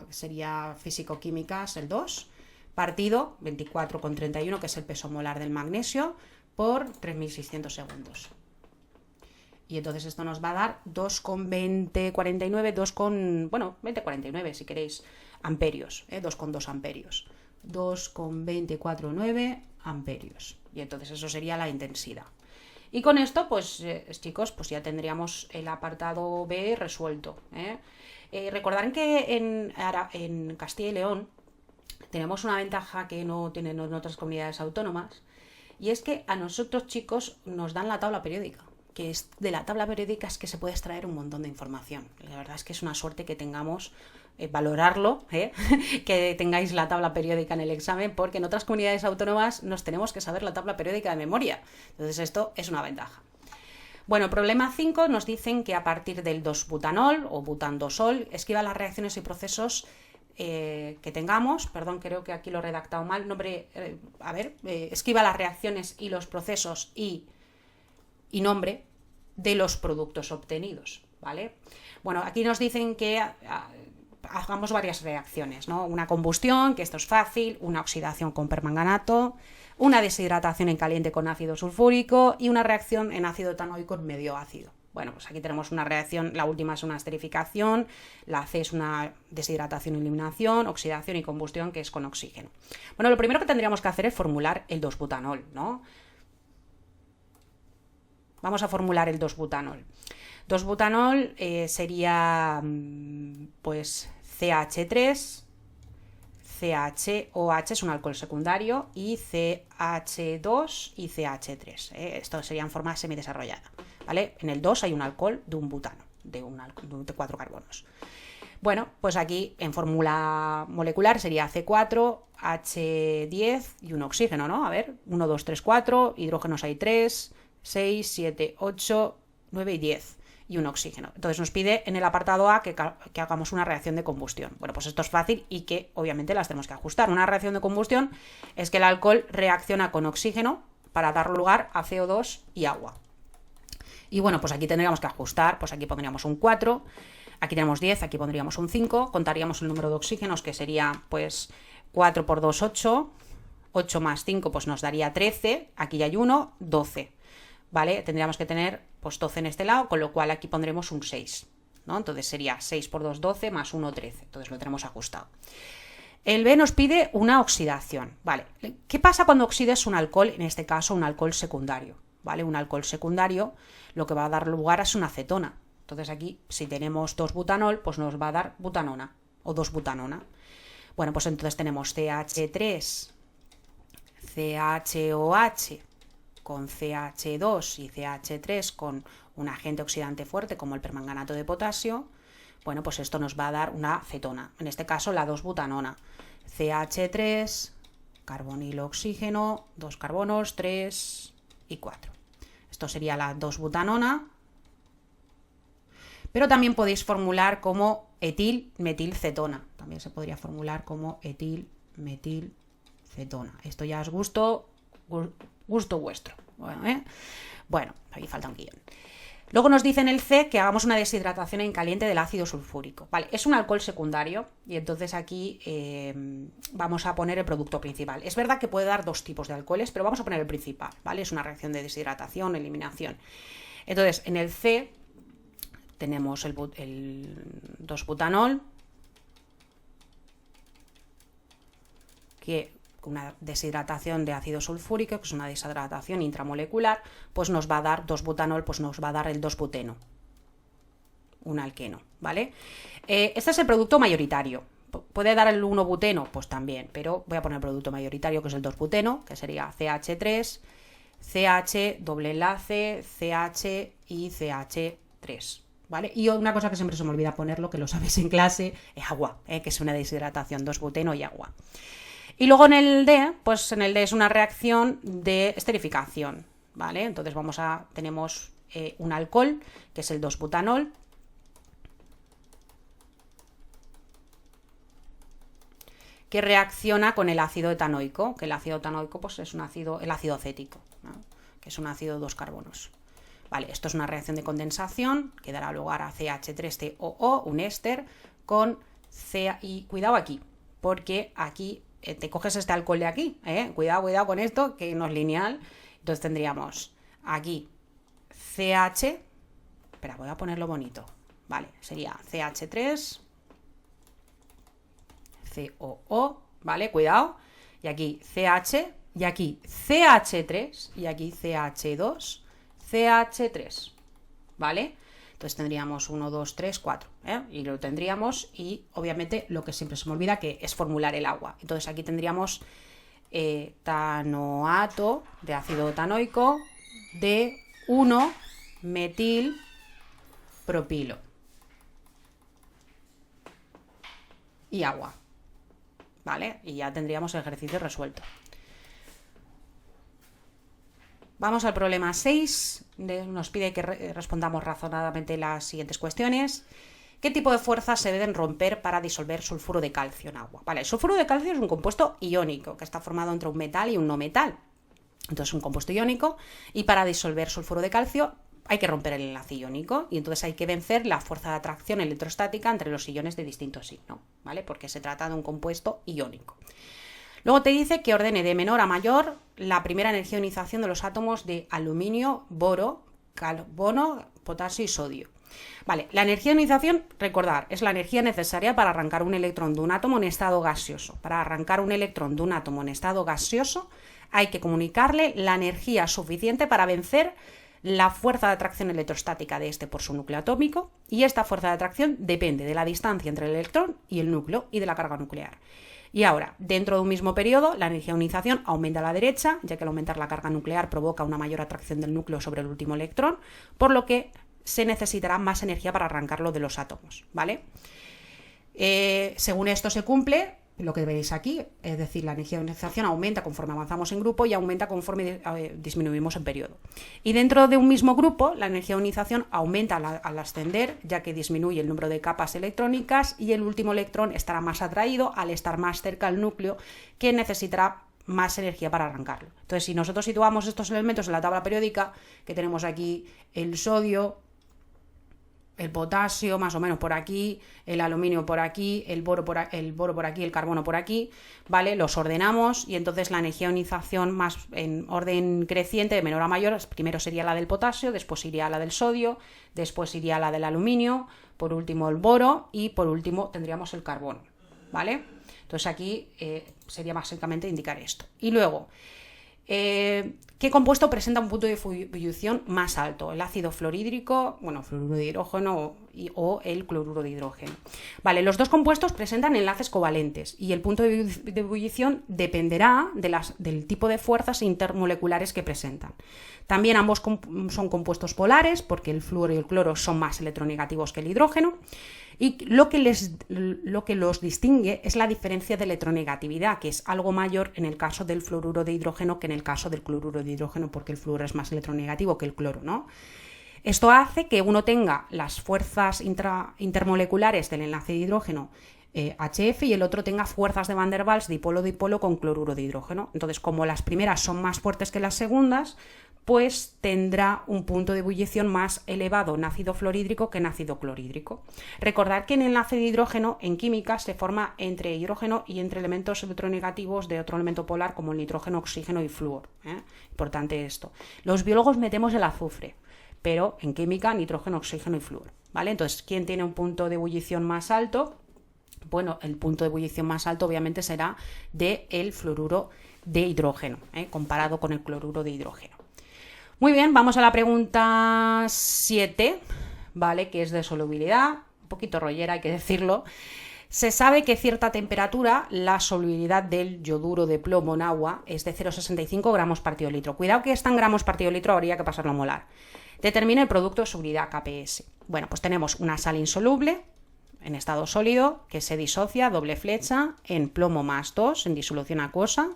sería físico-químicas el 2, partido 24,31, que es el peso molar del magnesio, por 3.600 segundos. Y entonces esto nos va a dar 2,2049, 2049 si queréis, amperios, 2,2 amperios. 2,249 amperios. Y entonces eso sería la intensidad. Y con esto, pues chicos, pues ya tendríamos el apartado B resuelto. Recordad que en Castilla y León tenemos una ventaja que no tienen en otras comunidades autónomas, y es que a nosotros, chicos, nos dan la tabla periódica, que es de la tabla periódica es que se puede extraer un montón de información. La verdad es que es una suerte que tengamos, valorarlo, que tengáis la tabla periódica en el examen, porque en otras comunidades autónomas nos tenemos que saber la tabla periódica de memoria. Entonces esto es una ventaja. Bueno, problema 5 nos dicen que a partir del 2-butanol o butandosol esquiva las reacciones y procesos que tengamos, perdón, creo que aquí lo he redactado mal, esquiva las reacciones y los procesos y nombre de los productos obtenidos, ¿vale? Bueno, aquí nos dicen que hagamos varias reacciones, ¿no? Una combustión, que esto es fácil, una oxidación con permanganato, una deshidratación en caliente con ácido sulfúrico y una reacción en ácido etanoico en medio ácido. Bueno, pues aquí tenemos una reacción, la última es una esterificación, la C es una deshidratación y eliminación, oxidación y combustión, que es con oxígeno. Bueno, lo primero que tendríamos que hacer es formular el 2-butanol, ¿no? Vamos a formular el 2-butanol. 2-butanol sería, pues, CH3, CHOH es un alcohol secundario, y CH2 y CH3. Esto sería en forma semidesarrollada, ¿vale? En el 2 hay un alcohol de un butano, de 4 carbonos. Bueno, pues aquí en fórmula molecular sería C4, H10 y un oxígeno, ¿no? A ver, 1, 2, 3, 4, hidrógenos hay 3, 6, 7, 8, 9 y 10. Y un oxígeno. Entonces nos pide en el apartado A que hagamos una reacción de combustión. Bueno, pues esto es fácil y que obviamente las tenemos que ajustar. Una reacción de combustión es que el alcohol reacciona con oxígeno para dar lugar a CO2 y agua. Y bueno, pues aquí tendríamos que ajustar, pues aquí pondríamos un 4, aquí tenemos 10, aquí pondríamos un 5, contaríamos el número de oxígenos, que sería pues 4 por 2, 8, 8 más 5 pues nos daría 13, aquí ya hay 1, 12, ¿vale? Tendríamos que tener pues 12 en este lado, con lo cual aquí pondremos un 6, ¿no? Entonces sería 6 por 2, 12, más 1, 13, entonces lo tenemos ajustado. El B nos pide una oxidación, ¿vale? ¿Qué pasa cuando oxides un alcohol, en este caso un alcohol secundario, ¿vale? Un alcohol secundario lo que va a dar lugar es una acetona. Entonces aquí, si tenemos 2-butanol, pues nos va a dar butanona o 2-butanona. Bueno, pues entonces tenemos CH3, CHOH con CH2 y CH3 con un agente oxidante fuerte como el permanganato de potasio. Bueno, pues esto nos va a dar una cetona, en este caso la 2-butanona. CH3, carbonilo oxígeno, 2 carbonos, 3 y 4. Esto sería la 2-butanona, pero también podéis formular como etil-metilcetona. También se podría formular como etil-metilcetona. Esto ya es gusto vuestro. Bueno, aquí falta un guión. Luego nos dice en el C que hagamos una deshidratación en caliente del ácido sulfúrico. Vale, es un alcohol secundario y entonces aquí vamos a poner el producto principal. Es verdad que puede dar dos tipos de alcoholes, pero vamos a poner el principal, ¿vale? Es una reacción de deshidratación, eliminación. Entonces, en el C tenemos el 2-butanol, que una deshidratación de ácido sulfúrico, que es una deshidratación intramolecular, pues nos va a dar 2-butanol, pues nos va a dar el 2-buteno, un alqueno, ¿vale? Este es el producto mayoritario. ¿Puede dar el 1-buteno? Pues también, pero voy a poner el producto mayoritario, que es el 2-buteno, que sería CH3, CH, doble enlace, CH y CH3, ¿vale? Y una cosa que siempre se me olvida ponerlo, que lo sabéis en clase, es agua, que es una deshidratación, 2-buteno y agua. Y luego en el D, pues en el D es una reacción de esterificación, ¿vale? Entonces tenemos un alcohol, que es el 2-butanol, que reacciona con el ácido etanoico, que el ácido etanoico pues es el ácido acético, ¿no? Que es un ácido de 2 carbonos. Vale, esto es una reacción de condensación que dará lugar a CH3COO, un éster, con y cuidado aquí, porque aquí te coges este alcohol de aquí, cuidado con esto, que no es lineal. Entonces tendríamos aquí CH, espera, voy a ponerlo bonito, vale, sería CH3, COO, vale, cuidado, y aquí CH, y aquí CH3, y aquí CH2, CH3, ¿vale? Entonces tendríamos 1, 2, 3, 4, y lo tendríamos, y obviamente lo que siempre se me olvida que es formular el agua. Entonces aquí tendríamos tanoato de ácido tanoico de 1-metilpropilo y agua, ¿vale? Y ya tendríamos el ejercicio resuelto. Vamos al problema 6, nos pide que respondamos razonadamente las siguientes cuestiones. ¿Qué tipo de fuerzas se deben romper para disolver sulfuro de calcio en agua? Vale, el sulfuro de calcio es un compuesto iónico que está formado entre un metal y un no metal. Entonces es un compuesto iónico y para disolver sulfuro de calcio hay que romper el enlace iónico y entonces hay que vencer la fuerza de atracción electrostática entre los iones de distinto signo, ¿vale? Porque se trata de un compuesto iónico. Luego te dice que ordene de menor a mayor la primera energía de ionización de los átomos de aluminio, boro, carbono, potasio y sodio. Vale, la energía de ionización, recordar, es la energía necesaria para arrancar un electrón de un átomo en estado gaseoso. Para arrancar un electrón de un átomo en estado gaseoso hay que comunicarle la energía suficiente para vencer la fuerza de atracción electrostática de este por su núcleo atómico, y esta fuerza de atracción depende de la distancia entre el electrón y el núcleo y de la carga nuclear. Y ahora, dentro de un mismo periodo, la energía de ionización aumenta a la derecha, ya que al aumentar la carga nuclear provoca una mayor atracción del núcleo sobre el último electrón, por lo que se necesitará más energía para arrancarlo de los átomos, ¿vale? Según esto se cumple lo que veis aquí, es decir, la energía de ionización aumenta conforme avanzamos en grupo y aumenta conforme disminuimos en periodo. Y dentro de un mismo grupo, la energía de ionización aumenta al ascender, ya que disminuye el número de capas electrónicas y el último electrón estará más atraído al estar más cerca al núcleo, que necesitará más energía para arrancarlo. Entonces, si nosotros situamos estos elementos en la tabla periódica, que tenemos aquí el sodio, el potasio más o menos por aquí, el aluminio por aquí, el boro por aquí, el carbono por aquí, ¿vale? Los ordenamos y entonces la energía de ionización más en orden creciente, de menor a mayor, primero sería la del potasio, después iría la del sodio, después iría la del aluminio, por último el boro y por último tendríamos el carbono, ¿vale? Entonces aquí sería básicamente indicar esto. Y luego, ¿qué compuesto presenta un punto de ebullición más alto? El ácido fluorhídrico, bueno, fluoruro de hidrógeno o el cloruro de hidrógeno. Vale, los dos compuestos presentan enlaces covalentes y el punto de ebullición dependerá del tipo de fuerzas intermoleculares que presentan. También ambos son compuestos polares porque el fluoro y el cloro son más electronegativos que el hidrógeno. Y lo que los distingue es la diferencia de electronegatividad, que es algo mayor en el caso del fluoruro de hidrógeno que en el caso del cloruro de hidrógeno, porque el fluoro es más electronegativo que el cloro, ¿no? Esto hace que uno tenga las fuerzas intermoleculares del enlace de hidrógeno HF y el otro tenga fuerzas de Van der Waals dipolo-dipolo con cloruro de hidrógeno. Entonces, como las primeras son más fuertes que las segundas, pues tendrá un punto de ebullición más elevado en ácido fluorhídrico que en ácido clorhídrico. Recordad que en el enlace de hidrógeno en química se forma entre hidrógeno y entre elementos electronegativos de otro elemento polar como el nitrógeno, oxígeno y flúor. Importante esto. Los biólogos metemos el azufre, pero en química nitrógeno, oxígeno y flúor, ¿vale? Entonces, ¿quién tiene un punto de ebullición más alto? Bueno, el punto de ebullición más alto obviamente será del fluoruro de hidrógeno, comparado con el cloruro de hidrógeno. Muy bien, vamos a la pregunta 7, ¿vale? Que es de solubilidad, un poquito rollera hay que decirlo. Se sabe que a cierta temperatura la solubilidad del yoduro de plomo en agua es de 0,65 gramos partido litro. Cuidado que está en gramos partido litro, habría que pasarlo a molar. Determina el producto de solubilidad KPS. Bueno, pues tenemos una sal insoluble en estado sólido que se disocia doble flecha en plomo más 2 en disolución acuosa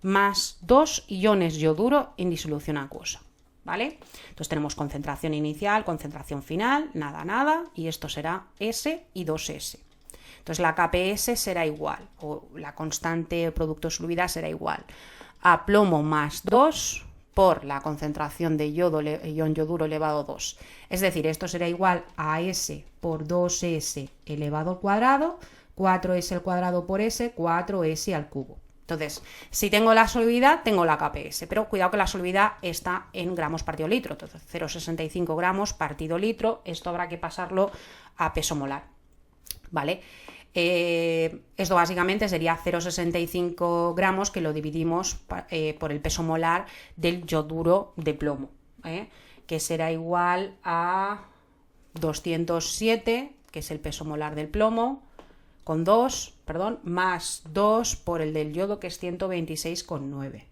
más 2 iones yoduro en disolución acuosa. ¿Vale? Entonces tenemos concentración inicial, concentración final, nada, nada, y esto será S y 2S. Entonces la KPS será igual, o la constante producto de solubilidad será igual a plomo más 2 por la concentración de ion yoduro elevado a 2. Es decir, esto será igual a S por 2S elevado al cuadrado, 4S al cuadrado por S, 4S al cubo. Entonces, si tengo la solubilidad, tengo la KPS, pero cuidado que la solubilidad está en gramos partido litro, entonces 0,65 gramos partido litro, esto habrá que pasarlo a peso molar, ¿vale? Esto básicamente sería 0,65 gramos que lo dividimos por el peso molar del yoduro de plomo, que será igual a 207, que es el peso molar del plomo, con 2, más 2 por el del yodo, que es 126,9.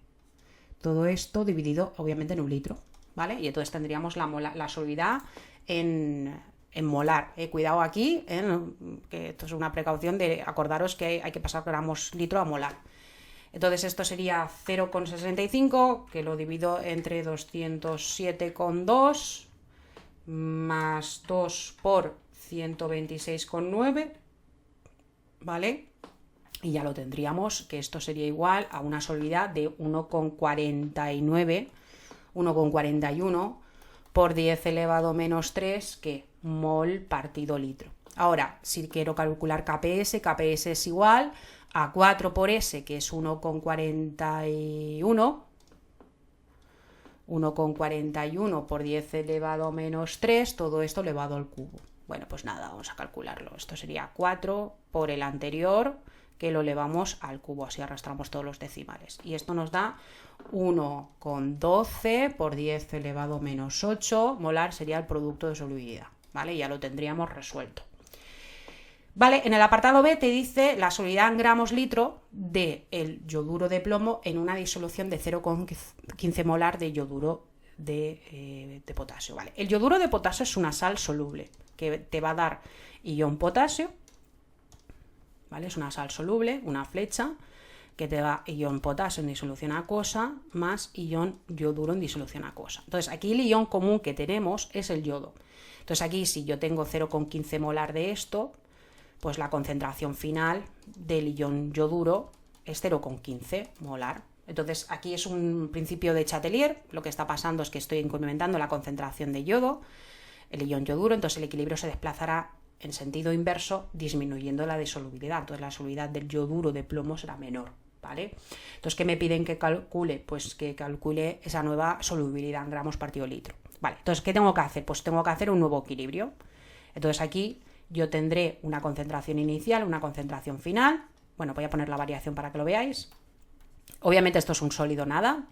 Todo esto dividido, obviamente, en un litro, ¿vale? Y entonces tendríamos la solubilidad en molar. Cuidado aquí, que esto es una precaución de acordaros que hay que pasar gramos litro a molar. Entonces esto sería 0,65, que lo divido entre 207,2 más 2 por 126,9, ¿vale? Y ya lo tendríamos, que esto sería igual a una solubilidad de 1,41 por 10 elevado menos 3, que mol partido litro. Ahora, si quiero calcular KPS, KPS es igual a 4 por S, que es 1,41 por 10 elevado menos 3, todo esto elevado al cubo. Bueno, pues nada, vamos a calcularlo. Esto sería 4 por el anterior, que lo elevamos al cubo, así arrastramos todos los decimales. Y esto nos da 1,12 por 10 elevado menos 8 molar, sería el producto de solubilidad, ¿vale? Ya lo tendríamos resuelto. Vale, en el apartado B te dice la solubilidad en gramos litro del yoduro de plomo en una disolución de 0,15 molar de yoduro de potasio, ¿vale? El yoduro de potasio es una sal soluble que te va a dar ion potasio, ¿vale? Es una sal soluble, una flecha, que te da ion potasio en disolución acuosa más ion yoduro en disolución acuosa. Entonces aquí el ion común que tenemos es el yodo. Entonces aquí si yo tengo 0,15 molar de esto, pues la concentración final del ion yoduro es 0,15 molar. Entonces aquí es un principio de Chatelier, lo que está pasando es que estoy incrementando la concentración de yodo, el ion yoduro, entonces el equilibrio se desplazará en sentido inverso, disminuyendo la disolubilidad. Entonces la solubilidad del yoduro de plomo será menor, ¿vale? Entonces, ¿qué me piden que calcule? Pues que calcule esa nueva solubilidad en gramos partido litro. Vale, entonces, ¿qué tengo que hacer? Pues tengo que hacer un nuevo equilibrio. Entonces aquí yo tendré una concentración inicial, una concentración final. Bueno, voy a poner la variación para que lo veáis. Obviamente esto es un sólido nada,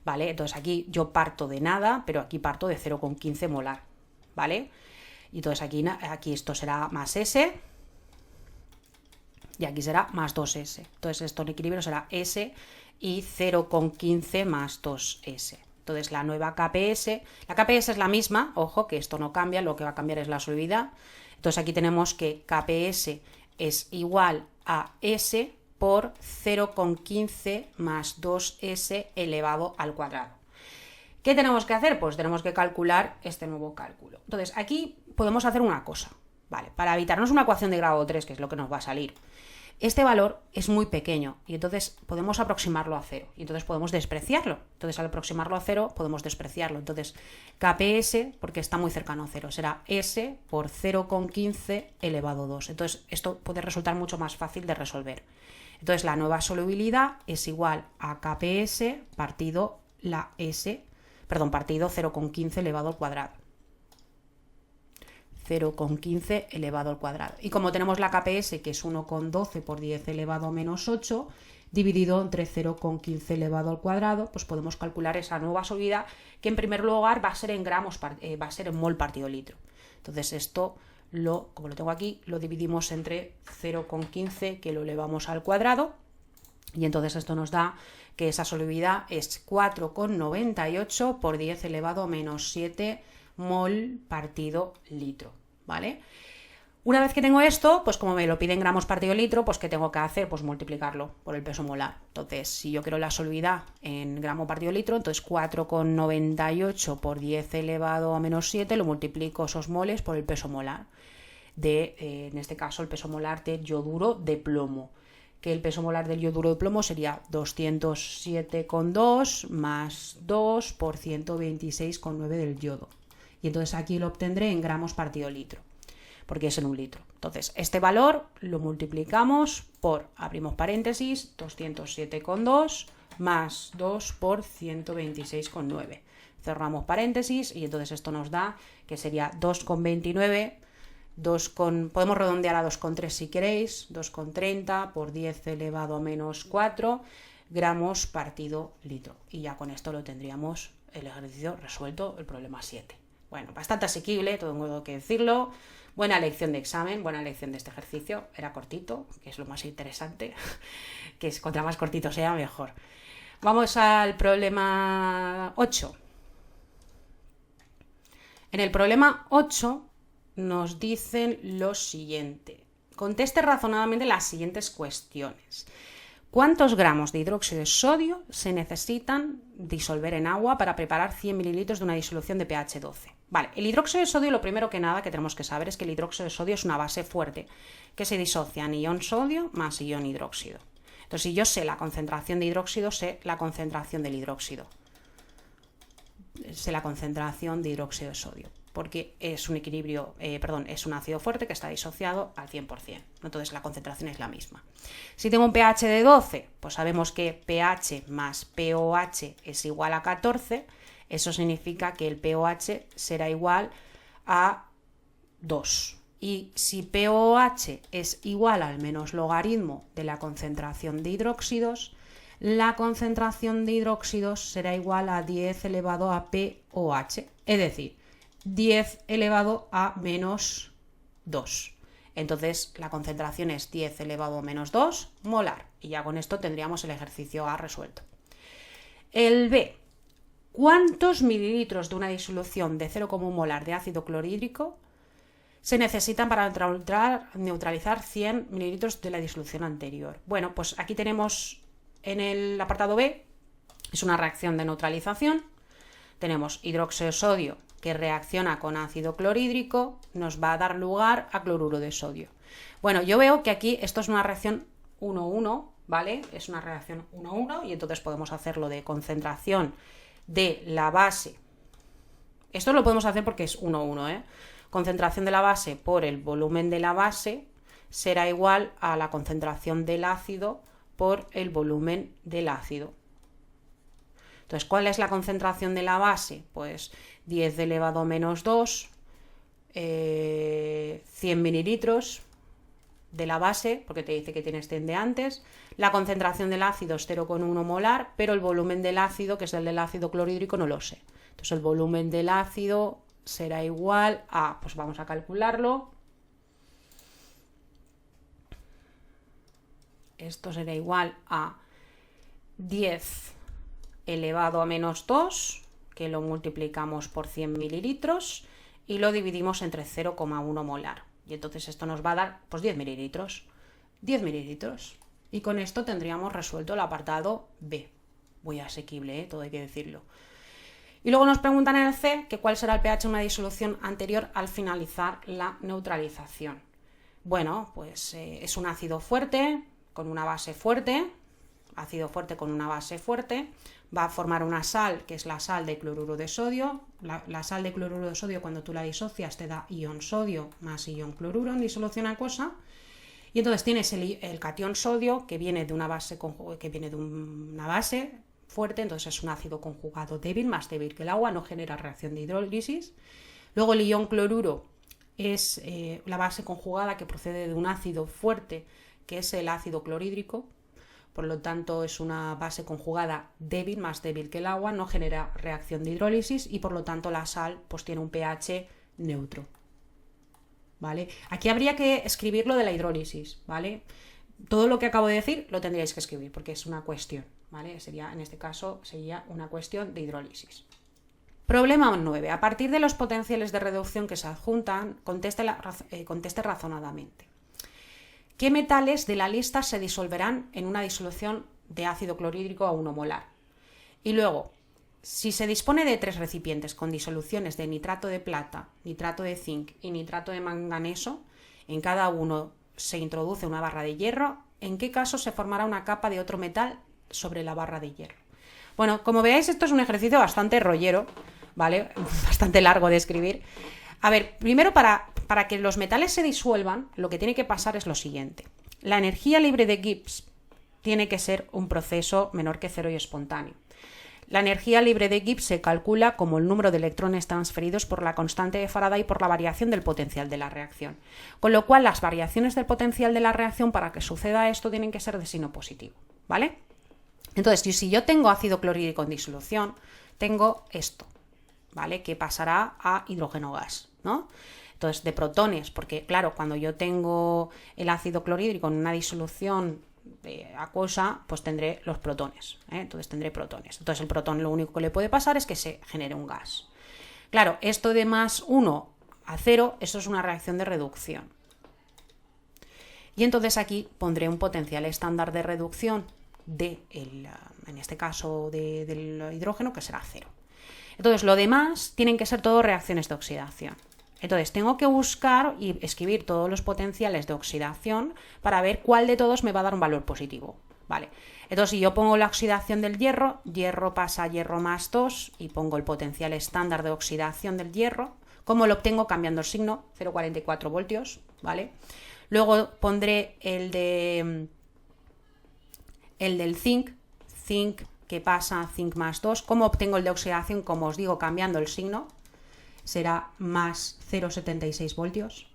¿vale? Entonces aquí yo parto de nada, pero aquí parto de 0,15 molar, ¿vale? Y entonces aquí esto será más S y aquí será más 2S. Entonces esto en equilibrio será S y 0,15 más 2S. Entonces la nueva KPS, la KPS es la misma, ojo que esto no cambia, lo que va a cambiar es la solubilidad. Entonces aquí tenemos que KPS es igual a S por 0,15 más 2S elevado al cuadrado. ¿Qué tenemos que hacer? Pues tenemos que calcular este nuevo cálculo. Entonces, aquí podemos hacer una cosa, ¿vale? Para evitarnos una ecuación de grado 3, que es lo que nos va a salir. Este valor es muy pequeño y entonces podemos aproximarlo a 0 y entonces podemos despreciarlo. Entonces, al aproximarlo a 0 podemos despreciarlo. Entonces, KPS, porque está muy cercano a 0, será S por 0,15 elevado a 2. Entonces, esto puede resultar mucho más fácil de resolver. Entonces, la nueva solubilidad es igual a KPS partido la S, partido 0,15 elevado al cuadrado. 0,15 elevado al cuadrado. Y como tenemos la KPS, que es 1,12 por 10 elevado a menos 8, dividido entre 0,15 elevado al cuadrado, pues podemos calcular esa nueva solubilidad, que en primer lugar va a ser en gramos, va a ser en mol partido litro. Entonces esto, como lo tengo aquí, lo dividimos entre 0,15, que lo elevamos al cuadrado, y entonces esto nos da que esa solubilidad es 4,98 por 10 elevado a menos 7 mol partido litro, ¿vale? Una vez que tengo esto, pues como me lo piden gramos partido litro, pues ¿qué tengo que hacer? Pues multiplicarlo por el peso molar. Entonces, si yo quiero la solubilidad en gramo partido litro, entonces 4,98 por 10 elevado a menos 7 lo multiplico esos moles por el peso molar en este caso, el peso molar de yoduro de plomo, que el peso molar del yoduro de plomo sería 207,2 más 2 por 126,9 del yodo. Y entonces aquí lo obtendré en gramos partido litro, porque es en un litro. Entonces, este valor lo multiplicamos por, abrimos paréntesis, 207,2 más 2 por 126,9. Cerramos paréntesis y entonces esto nos da que sería 2,29, podemos redondear a 2,3 si queréis, 2,30 por 10 elevado a menos 4 gramos partido litro. Y ya con esto lo tendríamos el ejercicio resuelto, el problema 7. Bueno, bastante asequible, tengo que decirlo. Buena lección de examen, buena lección de este ejercicio. Era cortito, que es lo más interesante, que es contra más cortito sea, mejor. Vamos al problema 8. En el problema 8 nos dicen lo siguiente. Conteste razonadamente las siguientes cuestiones. ¿Cuántos gramos de hidróxido de sodio se necesitan disolver en agua para preparar 100 mililitros de una disolución de pH 12? Vale, el hidróxido de sodio, lo primero que nada que tenemos que saber es que el hidróxido de sodio es una base fuerte que se disocia en ion sodio más ion hidróxido. Entonces, si yo sé la concentración de hidróxido, sé la concentración del hidróxido. Sé la concentración de hidróxido de sodio, porque es un es un ácido fuerte que está disociado al 100%. Entonces la concentración es la misma. Si tengo un pH de 12, pues sabemos que pH más pOH es igual a 14. Eso significa que el pOH será igual a 2. Y si pOH es igual al menos logaritmo de la concentración de hidróxidos, la concentración de hidróxidos será igual a 10 elevado a pOH. Es decir, 10 elevado a menos 2. Entonces la concentración es 10 elevado a menos 2 molar. Y ya con esto tendríamos el ejercicio A resuelto. El B. ¿Cuántos mililitros de una disolución de 0,1 molar de ácido clorhídrico se necesitan para neutralizar 100 mililitros de la disolución anterior? Bueno, pues aquí tenemos en el apartado B, es una reacción de neutralización. Tenemos hidróxido de sodio que reacciona con ácido clorhídrico, nos va a dar lugar a cloruro de sodio. Bueno, yo veo que aquí esto es una reacción 1,1, ¿vale? Es una reacción 1,1 y entonces podemos hacerlo de concentración de la base Esto lo podemos hacer porque es 1, 1, ¿eh? Concentración de la base por el volumen de la base será igual a la concentración del ácido por el volumen del ácido. Entonces, ¿cuál es la concentración de la base? Pues 10 elevado a menos 2, 100 mililitros de la base, porque te dice que tienes 100 de antes. La concentración del ácido es 0,1 molar, pero el volumen del ácido, que es el del ácido clorhídrico, no lo sé. Entonces el volumen del ácido será igual a, pues vamos a calcularlo. Esto será igual a 10 elevado a menos 2, que lo multiplicamos por 100 mililitros y lo dividimos entre 0,1 molar. Y entonces esto nos va a dar pues 10 mililitros. 10 mililitros. Y con esto tendríamos resuelto el apartado B. Muy asequible, todo hay que decirlo. Y luego nos preguntan en el C que cuál será el pH de una disolución anterior al finalizar la neutralización. Bueno, pues es un ácido fuerte con una base fuerte. Ácido fuerte con una base fuerte. Va a formar una sal, que es la sal de cloruro de sodio. La sal de cloruro de sodio, cuando tú la disocias, te da ion sodio más ion cloruro en disolución acuosa. Y entonces tienes el catión sodio, que viene de una base fuerte, entonces es un ácido conjugado débil, más débil que el agua, no genera reacción de hidrólisis. Luego el ion cloruro es la base conjugada que procede de un ácido fuerte, que es el ácido clorhídrico. Por lo tanto, es una base conjugada débil, más débil que el agua, no genera reacción de hidrólisis y por lo tanto la sal pues tiene un pH neutro. ¿Vale? Aquí habría que escribir lo de la hidrólisis, ¿vale? Todo lo que acabo de decir lo tendríais que escribir porque es una cuestión, ¿vale? En este caso sería una cuestión de hidrólisis. Problema 9. A partir de los potenciales de reducción que se adjuntan, conteste razonadamente. ¿Qué metales de la lista se disolverán en una disolución de ácido clorhídrico a 1 molar? Y luego, si se dispone de 3 recipientes con disoluciones de nitrato de plata, nitrato de zinc y nitrato de manganeso, en cada uno se introduce una barra de hierro, ¿en qué caso se formará una capa de otro metal sobre la barra de hierro? Bueno, como veáis, esto es un ejercicio bastante rollero, ¿vale? Bastante largo de escribir. A ver, primero para que los metales se disuelvan, lo que tiene que pasar es lo siguiente. La energía libre de Gibbs tiene que ser un proceso menor que cero y espontáneo. La energía libre de Gibbs se calcula como el número de electrones transferidos por la constante de Faraday por la variación del potencial de la reacción. Con lo cual, las variaciones del potencial de la reacción para que suceda esto tienen que ser de signo positivo, ¿vale? Entonces, si yo tengo ácido clorhídrico en disolución, tengo esto, ¿vale? Que pasará a hidrógeno gas, ¿no? Entonces, de protones, porque claro, cuando yo tengo el ácido clorhídrico en una disolución acuosa, pues tendré los protones, ¿eh? Entonces tendré protones. Entonces el protón lo único que le puede pasar es que se genere un gas. Claro, esto de más 1 a 0, eso es una reacción de reducción. Y entonces aquí pondré un potencial estándar de reducción en este caso del hidrógeno, que será 0. Entonces lo demás tienen que ser todo reacciones de oxidación. Entonces tengo que buscar y escribir todos los potenciales de oxidación para ver cuál de todos me va a dar un valor positivo. Vale. Entonces si yo pongo la oxidación del hierro, hierro pasa a hierro más 2 y pongo el potencial estándar de oxidación del hierro. ¿Cómo lo obtengo? Cambiando el signo, 0,44 voltios, ¿vale? Luego pondré el del zinc que pasa a zinc más 2. ¿Cómo obtengo el de oxidación? Como os digo, cambiando el signo. Será más 0,76 voltios,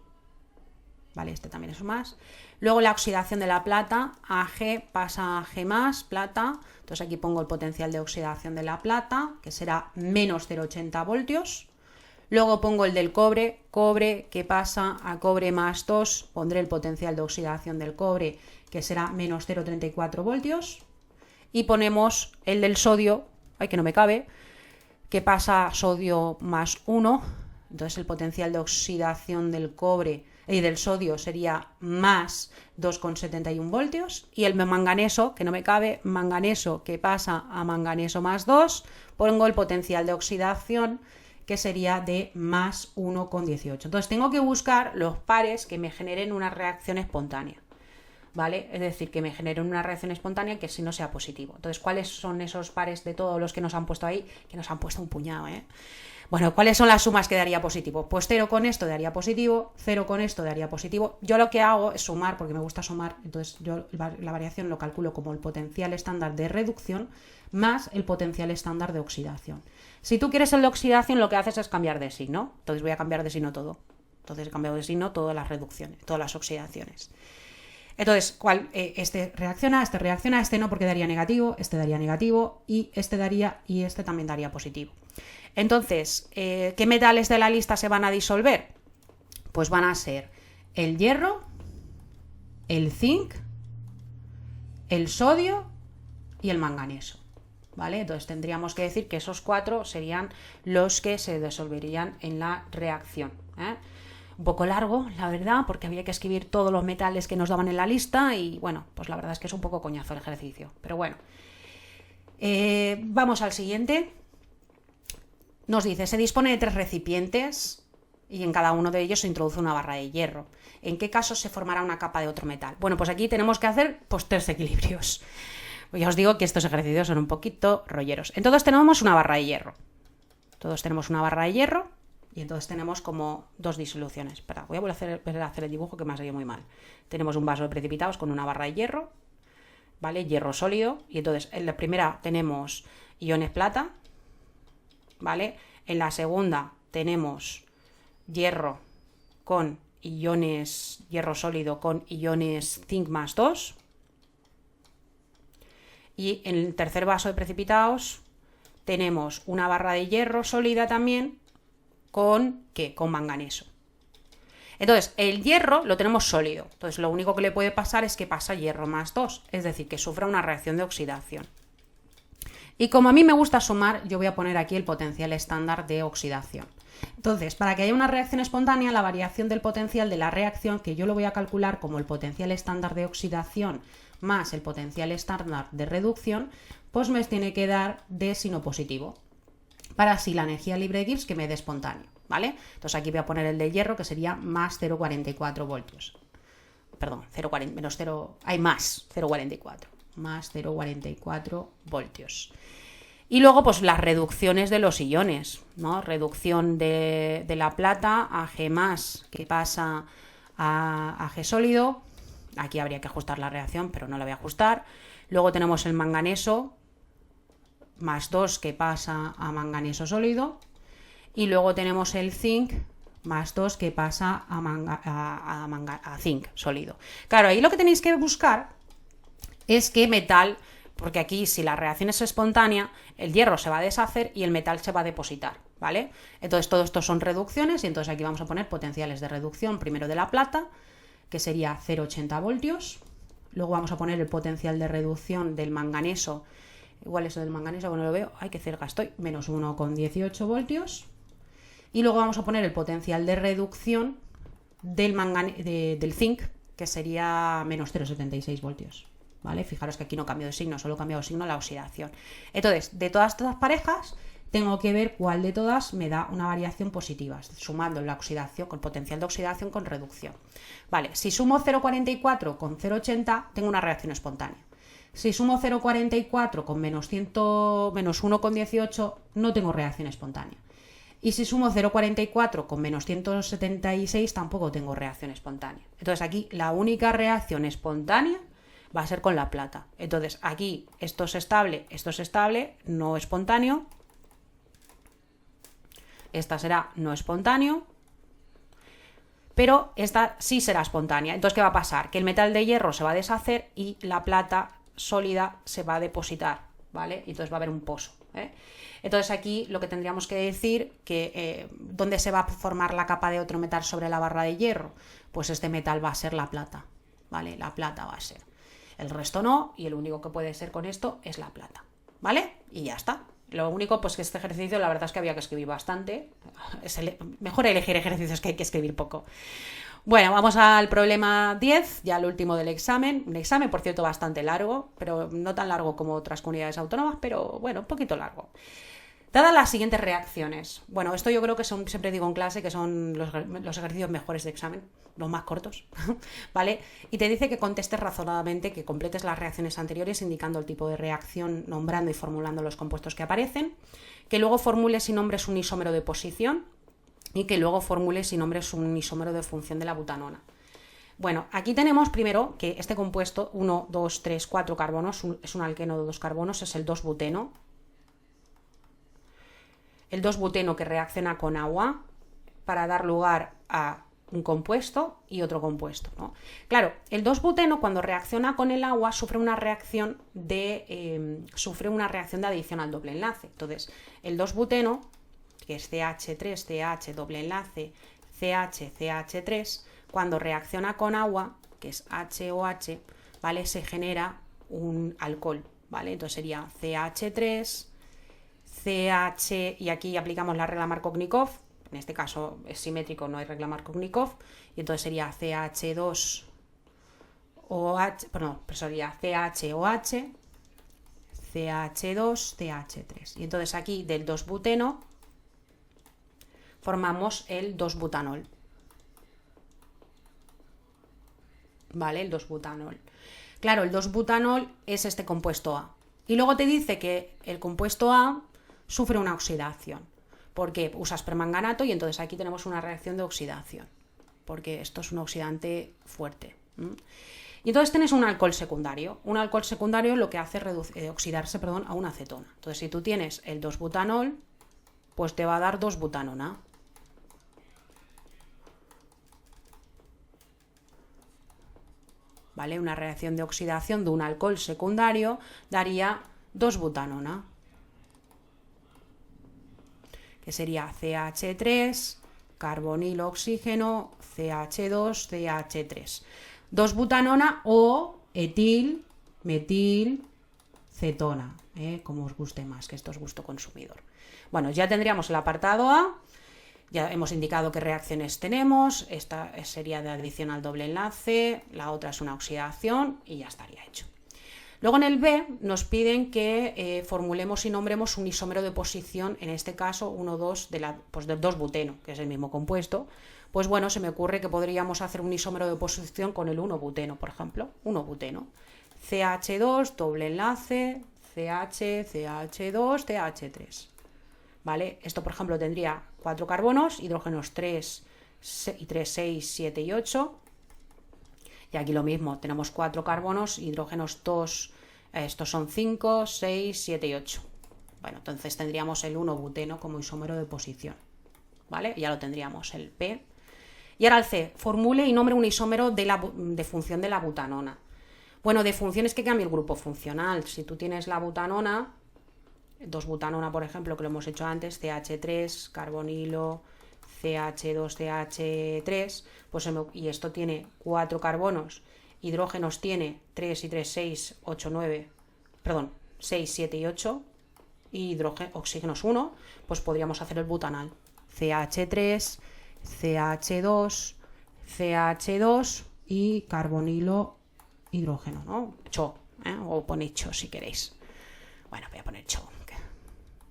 ¿vale? Este también es un más. Luego la oxidación de la plata, Ag pasa a G más, plata, entonces aquí pongo el potencial de oxidación de la plata, que será menos 0,80 voltios. Luego pongo el del cobre, cobre que pasa a cobre más 2, pondré el potencial de oxidación del cobre, que será menos 0,34 voltios. Y ponemos el del sodio, ay que no me cabe, que pasa a sodio más 1, entonces el potencial de oxidación del cobre y del sodio sería más 2,71 voltios, y el manganeso, que no me cabe, manganeso que pasa a manganeso más 2, pongo el potencial de oxidación que sería de más 1,18. Entonces tengo que buscar los pares que me generen una reacción espontánea, ¿vale? Es decir, que me generen una reacción espontánea que si no sea positivo. Entonces, ¿cuáles son esos pares de todos los que nos han puesto ahí? Que nos han puesto un puñado, ¿eh? Bueno, ¿cuáles son las sumas que daría positivo? Pues 0 con esto daría positivo, 0 con esto daría positivo. Yo lo que hago es sumar, porque me gusta sumar, entonces yo la variación lo calculo como el potencial estándar de reducción más el potencial estándar de oxidación. Si tú quieres el de oxidación, lo que haces es cambiar de signo. Entonces voy a cambiar de signo todo. Entonces he cambiado de signo todas las reducciones, todas las oxidaciones. Entonces, este reacciona, este no porque daría negativo, este daría negativo y este daría y este también daría positivo. Entonces, ¿qué metales de la lista se van a disolver? Pues van a ser el hierro, el zinc, el sodio y el manganeso, ¿vale? Entonces tendríamos que decir que esos 4 serían los que se disolverían en la reacción, ¿eh? Un poco largo, la verdad, porque había que escribir todos los metales que nos daban en la lista y, bueno, pues la verdad es que es un poco coñazo el ejercicio, pero bueno. Vamos al siguiente. Nos dice, se dispone de 3 recipientes y en cada uno de ellos se introduce una barra de hierro. ¿En qué caso se formará una capa de otro metal? Bueno, pues aquí tenemos que hacer 3 equilibrios. Ya os digo que estos ejercicios son un poquito rolleros. Entonces tenemos una barra de hierro. Y entonces tenemos como 2 disoluciones. Espera, voy a volver a hacer el dibujo que me ha salido muy mal. Tenemos un vaso de precipitados con una barra de hierro, ¿vale? Hierro sólido. Y entonces en la primera tenemos iones plata, ¿vale? En la segunda tenemos hierro sólido con iones zinc más 2. Y en el tercer vaso de precipitados tenemos una barra de hierro sólida también con manganeso. Entonces, el hierro lo tenemos sólido. Entonces, lo único que le puede pasar es que pasa hierro más 2, es decir, que sufra una reacción de oxidación. Y como a mí me gusta sumar, yo voy a poner aquí el potencial estándar de oxidación. Entonces, para que haya una reacción espontánea, la variación del potencial de la reacción, que yo lo voy a calcular como el potencial estándar de oxidación más el potencial estándar de reducción, pues me tiene que dar de signo positivo, para así la energía libre de Gibbs que me dé espontáneo, ¿vale? Entonces aquí voy a poner el de hierro, que sería más 0,44 voltios. Perdón, 0,40 menos 0, hay más 0,44, más 0,44 voltios. Y luego, pues las reducciones de los iones, ¿no? Reducción de la plata a G+, que pasa a G sólido. Aquí habría que ajustar la reacción, pero no la voy a ajustar. Luego tenemos el manganeso, más 2, que pasa a manganeso sólido. Y luego tenemos el zinc, más 2, que pasa a zinc sólido. Claro, ahí lo que tenéis que buscar es qué metal, porque aquí si la reacción es espontánea, el hierro se va a deshacer y el metal se va a depositar, ¿vale? Entonces todo esto son reducciones y entonces aquí vamos a poner potenciales de reducción, primero de la plata, que sería 0,80 voltios. Luego vamos a poner el potencial de reducción del manganeso. Igual eso del manganeso, bueno, lo veo, ay, qué cerca estoy, menos 1,18 voltios. Y luego vamos a poner el potencial de reducción del zinc, que sería menos 0,76 voltios. ¿Vale? Fijaros que aquí no cambio de signo, solo he cambiado de signo la oxidación. Entonces, de todas estas parejas, tengo que ver cuál de todas me da una variación positiva, sumando la oxidación con potencial de oxidación con reducción. Vale, si sumo 0,44 con 0,80, tengo una reacción espontánea. Si sumo 0,44 con menos 1,18, no tengo reacción espontánea. Y si sumo 0,44 con menos 176, tampoco tengo reacción espontánea. Entonces aquí la única reacción espontánea va a ser con la plata. Entonces aquí esto es estable, no espontáneo. Esta será no espontáneo, pero esta sí será espontánea. Entonces, ¿qué va a pasar? Que el metal de hierro se va a deshacer y la plata sólida se va a depositar, ¿vale? Y entonces va a haber un pozo, ¿eh? Entonces aquí lo que tendríamos que decir que ¿dónde se va a formar la capa de otro metal sobre la barra de hierro? Pues este metal va a ser la plata, ¿vale? La plata va a ser. El resto no, y el único que puede ser con esto es la plata, ¿vale? Y ya está. Lo único, pues que este ejercicio la verdad es que había que escribir bastante. Mejor elegir ejercicios que hay que escribir poco. Bueno, vamos al problema 10, ya el último del examen. Un examen, por cierto, bastante largo, pero no tan largo como otras comunidades autónomas, pero bueno, un poquito largo. Dadas las siguientes reacciones. Bueno, esto yo creo que son, siempre digo en clase, que son los ejercicios mejores de examen, los más cortos, ¿vale? Y te dice que contestes razonadamente, que completes las reacciones anteriores indicando el tipo de reacción, nombrando y formulando los compuestos que aparecen, que luego formules y nombres un isómero de posición y que luego formules y nombres un isómero de función de la butanona. Bueno, aquí tenemos primero que este compuesto, 1, 2, 3, 4 carbonos, es un alqueno de 2 carbonos, es el 2-buteno. El 2-buteno que reacciona con agua para dar lugar a un compuesto y otro compuesto, ¿no? Claro, el 2-buteno cuando reacciona con el agua sufre una reacción de adición al doble enlace. Entonces, el 2-buteno, que es CH3, CH, doble enlace, CH, CH3, cuando reacciona con agua, que es HOH, ¿vale? Se genera un alcohol, ¿vale? Entonces sería CH3, CH, y aquí aplicamos la regla Markovnikov, en este caso es simétrico, no hay regla Markovnikov, y entonces sería CH2OH, perdón, sería CHOH, CH2, CH3. Y entonces aquí del 2-buteno formamos el 2-butanol. ¿Vale? El 2-butanol. Claro, el 2-butanol es este compuesto A. Y luego te dice que el compuesto A sufre una oxidación, porque usas permanganato y entonces aquí tenemos una reacción de oxidación, porque esto es un oxidante fuerte. Y entonces tienes un alcohol secundario. Un alcohol secundario lo que hace es oxidarse a una acetona. Entonces si tú tienes el 2-butanol, pues te va a dar 2-butanona. ¿Vale? Una reacción de oxidación de un alcohol secundario daría 2-butanona, que sería CH3, carbonilo oxígeno, CH2, CH3. 2-butanona o etil, metil, cetona, como os guste más, que esto es gusto consumidor. Bueno, ya tendríamos el apartado A. Ya hemos indicado qué reacciones tenemos, esta sería de adición al doble enlace, la otra es una oxidación y ya estaría hecho. Luego en el B nos piden que formulemos y nombremos un isómero de posición, en este caso 1,2 del 2-buteno, que es el mismo compuesto. Pues bueno, se me ocurre que podríamos hacer un isómero de posición con el 1-buteno, por ejemplo, 1-buteno. CH2, doble enlace, CH, CH2, CH3. ¿Vale? Esto, por ejemplo, tendría 4 carbonos, hidrógenos 3 y 3, 6, 7 y 8. Y aquí lo mismo, tenemos 4 carbonos, hidrógenos 2, estos son 5, 6, 7 y 8. Bueno, entonces tendríamos el 1-buteno como isómero de posición. ¿Vale? Ya lo tendríamos, el P. Y ahora el C, formule y nombre un isómero de función de la butanona. Bueno, de función es que cambie el grupo funcional. Si tú tienes la butanona, 2-butanona, por ejemplo, que lo hemos hecho antes, CH3, carbonilo, CH2CH3, pues y esto tiene 4 carbonos, hidrógenos tiene 3 y 3, 6, 8, 9, perdón, 6, 7 y 8, y oxígenos 1, pues podríamos hacer el butanal. CH3, CH2, CH2 y carbonilo, hidrógeno, ¿no? Cho, o ponéis cho si queréis. Bueno, voy a poner cho.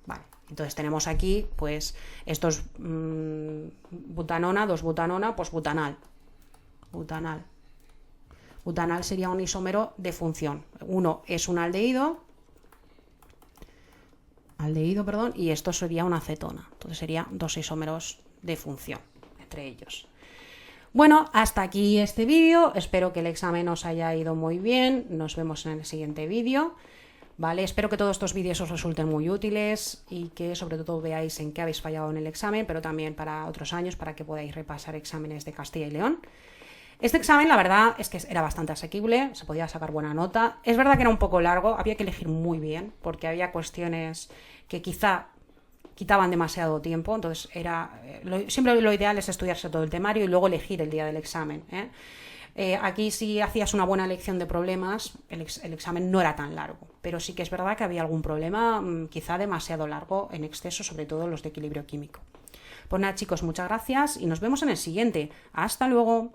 Vale, entonces tenemos aquí, pues, estos butanona, 2-butanona, pues butanal. Butanal. Butanal sería un isómero de función. Uno es un aldehído, y esto sería una acetona. Entonces serían 2 isómeros de función entre ellos. Bueno, hasta aquí este vídeo. Espero que el examen os haya ido muy bien. Nos vemos en el siguiente vídeo. ¿Vale? Espero que todos estos vídeos os resulten muy útiles y que sobre todo veáis en qué habéis fallado en el examen, pero también para otros años, para que podáis repasar exámenes de Castilla y León. Este examen, la verdad, es que era bastante asequible, se podía sacar buena nota. Es verdad que era un poco largo, había que elegir muy bien, porque había cuestiones que quizá quitaban demasiado tiempo, entonces siempre lo ideal es estudiarse todo el temario y luego elegir el día del examen, aquí si hacías una buena elección de problemas, el examen no era tan largo, pero sí que es verdad que había algún problema quizá demasiado largo en exceso, sobre todo los de equilibrio químico. Pues nada, chicos, muchas gracias y nos vemos en el siguiente. ¡Hasta luego!